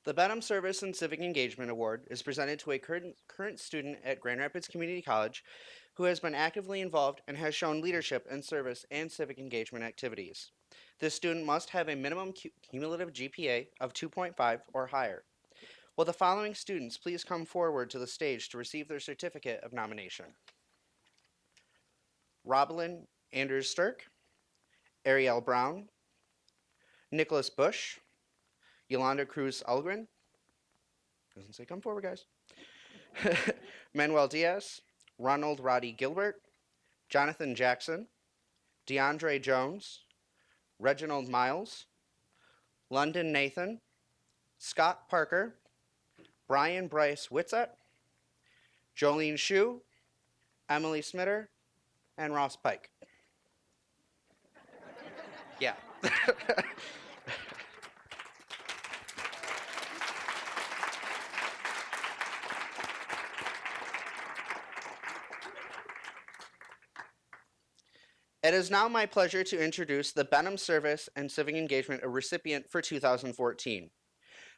The Benham Service and Civic Engagement Award is presented to a current student at Grand Rapids Community College who has been actively involved and has shown leadership in service and civic engagement activities. This student must have a minimum cumulative GPA of 2.5 or higher. Will the following students please come forward to the stage to receive their certificate of nomination? Roblyn Anders Sturck, Ariel Brown, Nicholas Bush, Yolanda Cruz Algren, doesn't say come forward, guys, Manuel Diaz, Ronald Roddy Gilbert, Jonathan Jackson, DeAndre Jones, Reginald Miles, London Nathan, Scott Parker, Brian Bryce Whitsett, Jolene Shue, Emily Smitter, and Ross Pike. Yeah. It is now my pleasure to introduce the Benham Service and Civic Engagement recipient for 2014.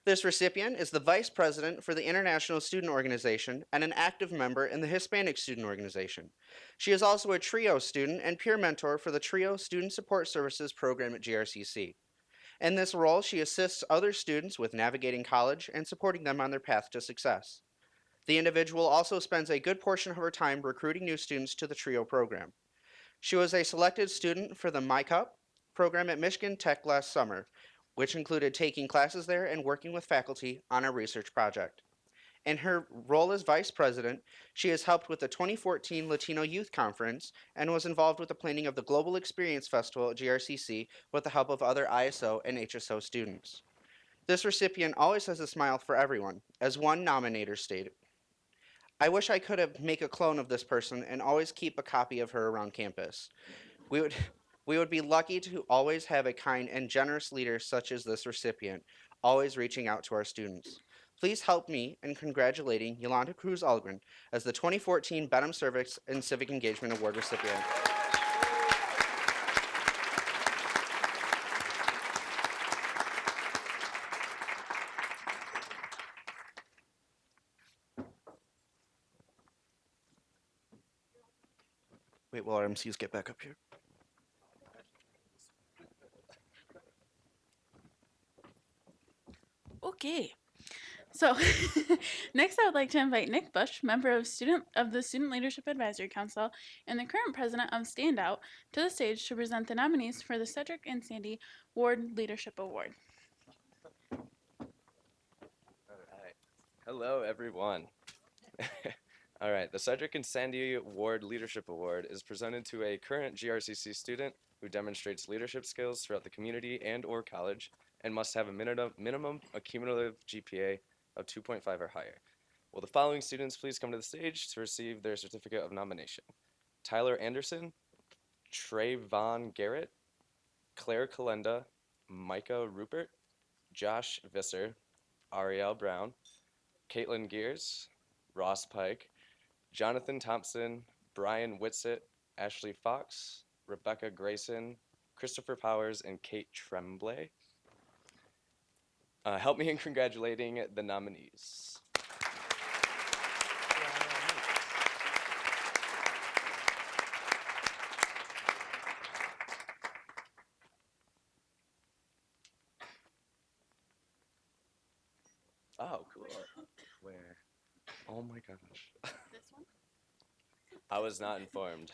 This recipient is the Vice President for the International Student Organization and an active member in the Hispanic Student Organization. She is also a TRIO student and peer mentor for the TRIO Student Support Services program at GRCC. In this role, she assists other students with navigating college and supporting them on their path to success. The individual also spends a good portion of her time recruiting new students to the TRIO program. She was a selected student for the My Cup program at Michigan Tech last summer, which included taking classes there and working with faculty on a research project. In her role as vice president, she has helped with the 2014 Latino Youth Conference and was involved with the planning of the Global Experience Festival at GRCC with the help of other ISO and HSO students. This recipient always has a smile for everyone, as one nominator stated. I wish I could have make a clone of this person and always keep a copy of her around campus. We would be lucky to always have a kind and generous leader such as this recipient, always reaching out to our students. Please help me in congratulating Yolanda Cruz Algren as the 2014 Benham Service and Civic Engagement Award recipient. Wait while our MCs get back up here. Okay. So next I would like to invite Nick Bush, member of the Student Leadership Advisory Council and the current president of Standout, to the stage to present the nominees for the Cedric and Sandy Ward Leadership Award. All right. Hello, everyone. All right, the Cedric and Sandy Ward Leadership Award is presented to a current GRCC student who demonstrates leadership skills throughout the community and or college and must have a minimum cumulative GPA of 2.5 or higher. Will the following students please come to the stage to receive their certificate of nomination? Tyler Anderson, Trayvon Garrett, Claire Kalenda, Micah Rupert, Josh Visser, Ariel Brown, Caitlin Gears, Ross Pike, Jonathan Thompson, Brian Whitsett, Ashley Fox, Rebecca Grayson, Christopher Powers, and Kate Tremblay. Help me in congratulating the nominees. Oh, cool. Where? Oh my gosh. This one? I was not informed.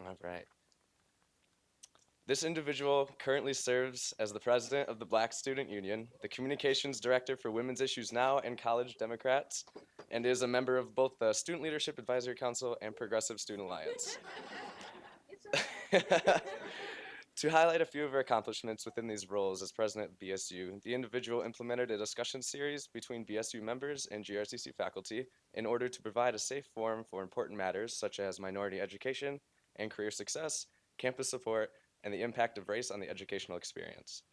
All right. This individual currently serves as the president of the Black Student Union, the communications director for Women's Issues Now and College Democrats, and is a member of both the Student Leadership Advisory Council and Progressive Student Alliance. To highlight a few of her accomplishments within these roles as president of BSU, the individual implemented a discussion series between BSU members and GRCC faculty in order to provide a safe forum for important matters such as minority education and career success, campus support, and the impact of race on the educational experience.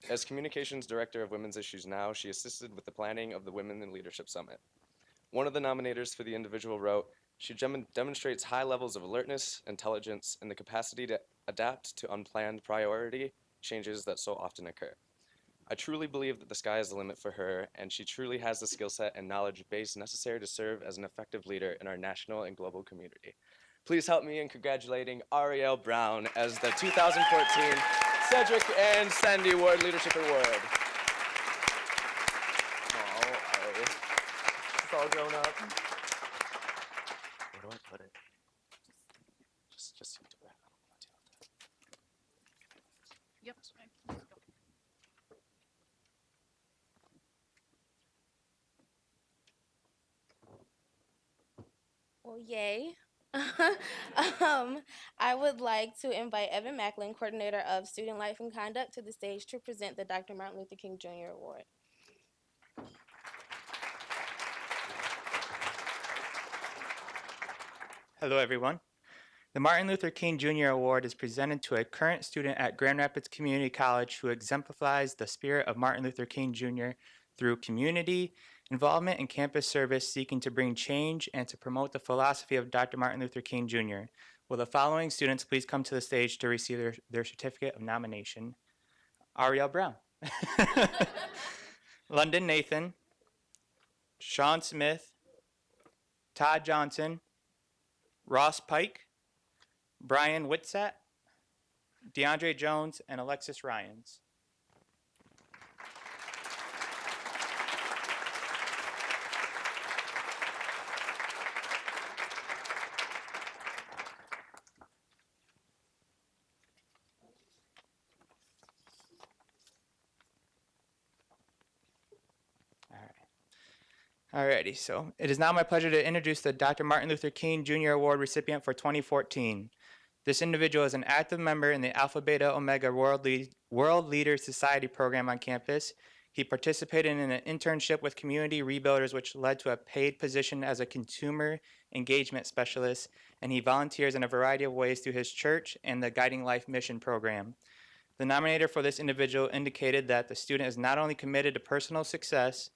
As communications director of Women's Issues Now, she assisted with the planning of the Women in Leadership Summit. One of the nominators for the individual wrote, "She demonstrates high levels of alertness, intelligence, and the capacity to adapt to unplanned priority changes that so often occur. I truly believe that the sky is the limit for her, and she truly has the skill set and knowledge base necessary to serve as an effective leader in our national and global community." Please help me in congratulating Ariel Brown as the 2014 Cedric and Sandy Ward Leadership Award. Oh, Ari. It's all grown up. Where do I put it? Just do it. Yep. Well, yay. I would like to invite Evan Macklin, coordinator of Student Life and Conduct, to the stage to present the Dr. Martin Luther King Jr. Award. Hello, everyone. The Martin Luther King Jr. Award is presented to a current student at Grand Rapids Community College who exemplifies the spirit of Martin Luther King Jr. through community involvement and campus service, seeking to bring change and to promote the philosophy of Dr. Martin Luther King Jr. Will the following students please come to the stage to receive their certificate of nomination? Ariel Brown. London Nathan. Sean Smith. Todd Johnson. Ross Pike. Brian Whitsat. DeAndre Jones, and Alexis Ryans. Alrighty, so it is now my pleasure to introduce the Dr. Martin Luther King Jr. Award recipient for 2014. This individual is an active member in the Alpha Beta Omega World Leader Society program on campus. He participated in an internship with Community Rebuilders, which led to a paid position as a consumer engagement specialist, and he volunteers in a variety of ways through his church and the Guiding Life Mission program. The nominator for this individual indicated that the student is not only committed to personal success,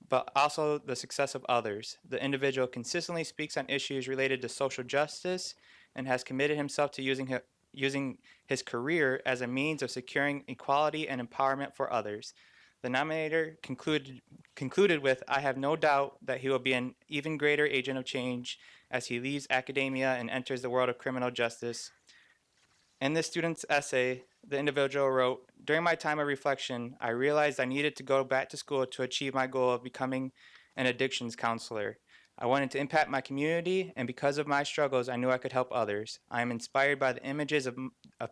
but also the success of others. The individual consistently speaks on issues related to social justice and has committed himself to using his career as a means of securing equality and empowerment for others. The nominator concluded with, "I have no doubt that he will be an even greater agent of change as he leaves academia and enters the world of criminal justice." In this student's essay, the individual wrote, "During my time of reflection, I realized I needed to go back to school to achieve my goal of becoming an addictions counselor. I wanted to impact my community, and because of my struggles, I knew I could help others. I am inspired by the images of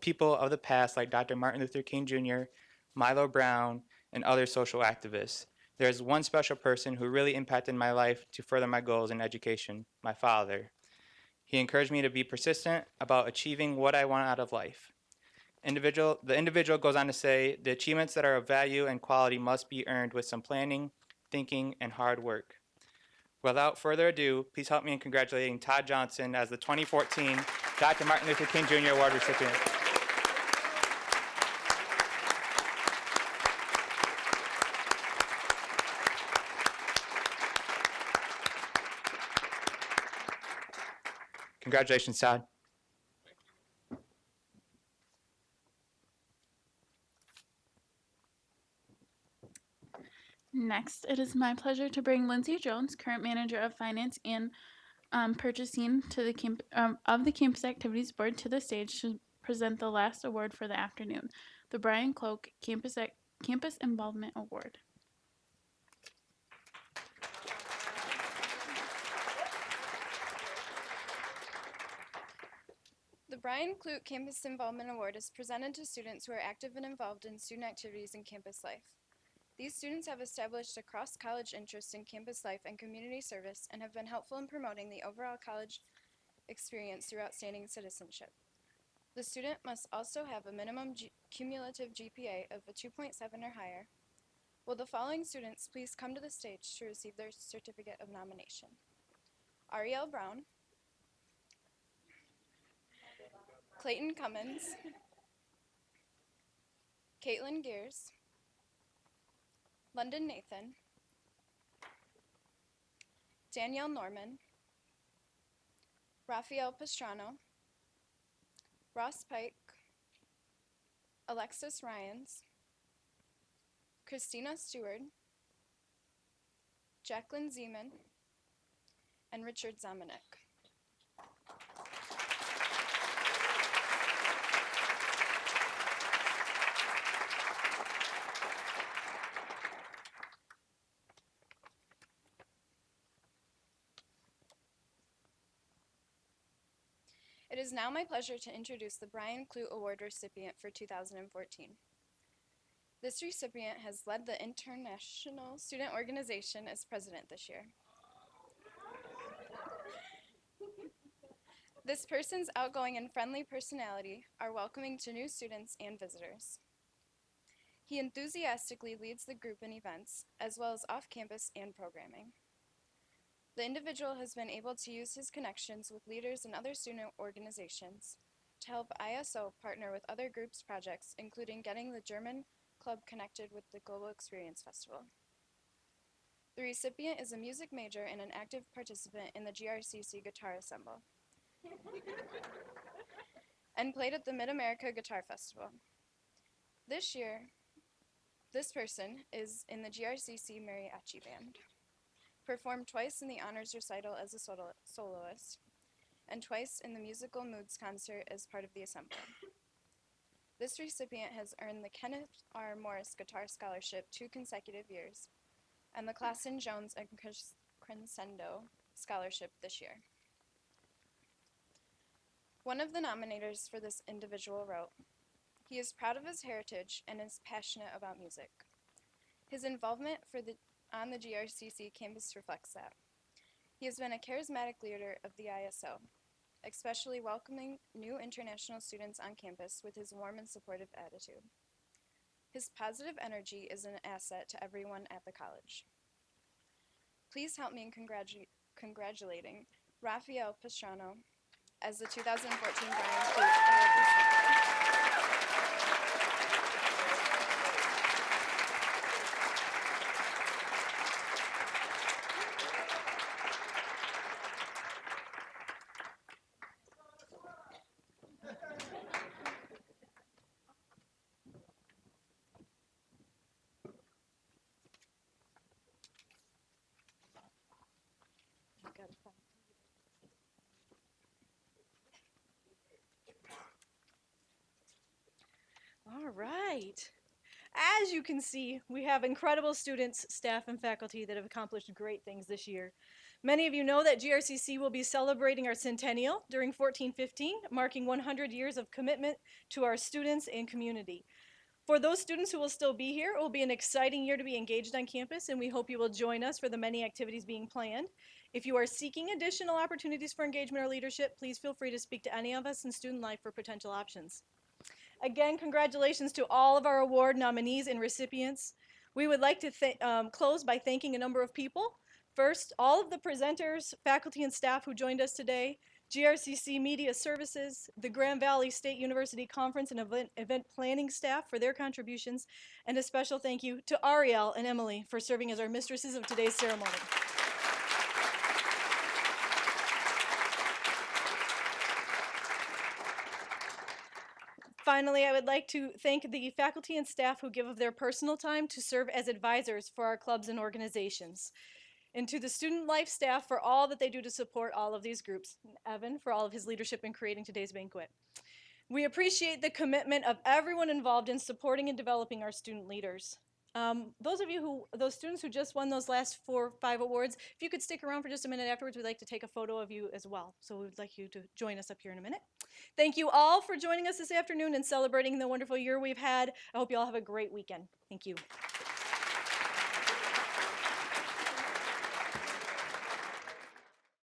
people of the past like Dr. Martin Luther King Jr., Milo Brown, and other social activists. There is one special person who really impacted my life to further my goals in education, my father. He encouraged me to be persistent about achieving what I want out of life." The individual goes on to say, "The achievements that are of value and quality must be earned with some planning, thinking, and hard work." Without further ado, please help me in congratulating Todd Johnson as the 2014 Dr. Martin Luther King Jr. Award recipient. Congratulations, Todd. Next, it is my pleasure to bring Lindsay Jones, current manager of finance and purchasing to the of the Campus Activities Board, to the stage to present the last award for the afternoon, the Brian Cloak Campus Involvement Award. The Brian Klutz Campus Involvement Award is presented to students who are active and involved in student activities and campus life. These students have established a cross-college interest in campus life and community service and have been helpful in promoting the overall college experience through outstanding citizenship. The student must also have a minimum cumulative GPA of a 2.7 or higher. Will the following students please come to the stage to receive their certificate of nomination? Ariel Brown, Clayton Cummins, Caitlin Gears, London Nathan, Danielle Norman, Rafael Pastrano, Ross Pike, Alexis Ryans, Christina Stewart, Jacqueline Zeman, and Richard Zamenek. It is now my pleasure to introduce the Brian Klutz Award recipient for 2014. This recipient has led the International Student Organization as president this year. This person's outgoing and friendly personality are welcoming to new students and visitors. He enthusiastically leads the group in events, as well as off-campus and programming. The individual has been able to use his connections with leaders in other student organizations to help ISO partner with other groups' projects, including getting the German club connected with the Global Experience Festival. The recipient is a music major and an active participant in the GRCC Guitar Ensemble and played at the Mid-America Guitar Festival. This year, this person is in the GRCC Mariachi Band, performed twice in the honors recital as a soloist, and twice in the Musical Moods concert as part of the ensemble. This recipient has earned the Kenneth R. Morris Guitar Scholarship 2 consecutive years, and the Klassen Jones and Crescendo Scholarship this year. One of the nominators for this individual wrote, "He is proud of his heritage and is passionate about music. His involvement on the GRCC campus reflects that. He has been a charismatic leader of the ISO, especially welcoming new international students on campus with his warm and supportive attitude. His positive energy is an asset to everyone at the college. Please help me in congratulating Rafael Pastrano as the 2014 Brian Klutz Award recipient." All right. As you can see, we have incredible students, staff, and faculty that have accomplished great things this year. Many of you know that GRCC will be celebrating our centennial during 1415, marking 100 years of commitment to our students and community. For those students who will still be here, it will be an exciting year to be engaged on campus, and we hope you will join us for the many activities being planned. If you are seeking additional opportunities for engagement or leadership, please feel free to speak to any of us in student life for potential options. Again, congratulations to all of our award nominees and recipients. We would like to close by thanking a number of people. First, all of the presenters, faculty, and staff who joined us today, GRCC Media Services, the Grand Valley State University Conference and event planning staff for their contributions, and a special thank you to Ariel and Emily for serving as our mistresses of today's ceremony. Finally, I would like to thank the faculty and staff who give of their personal time to serve as advisors for our clubs and organizations. And to the student life staff for all that they do to support all of these groups. And Evan for all of his leadership in creating today's banquet. We appreciate the commitment of everyone involved in supporting and developing our student leaders. Those students who just won those last 4 or 5 awards, if you could stick around for just a minute afterwards, we'd like to take a photo of you as well. So we'd like you to join us up here in a minute. Thank you all for joining us this afternoon and celebrating the wonderful year we've had. I hope you all have a great weekend. Thank you.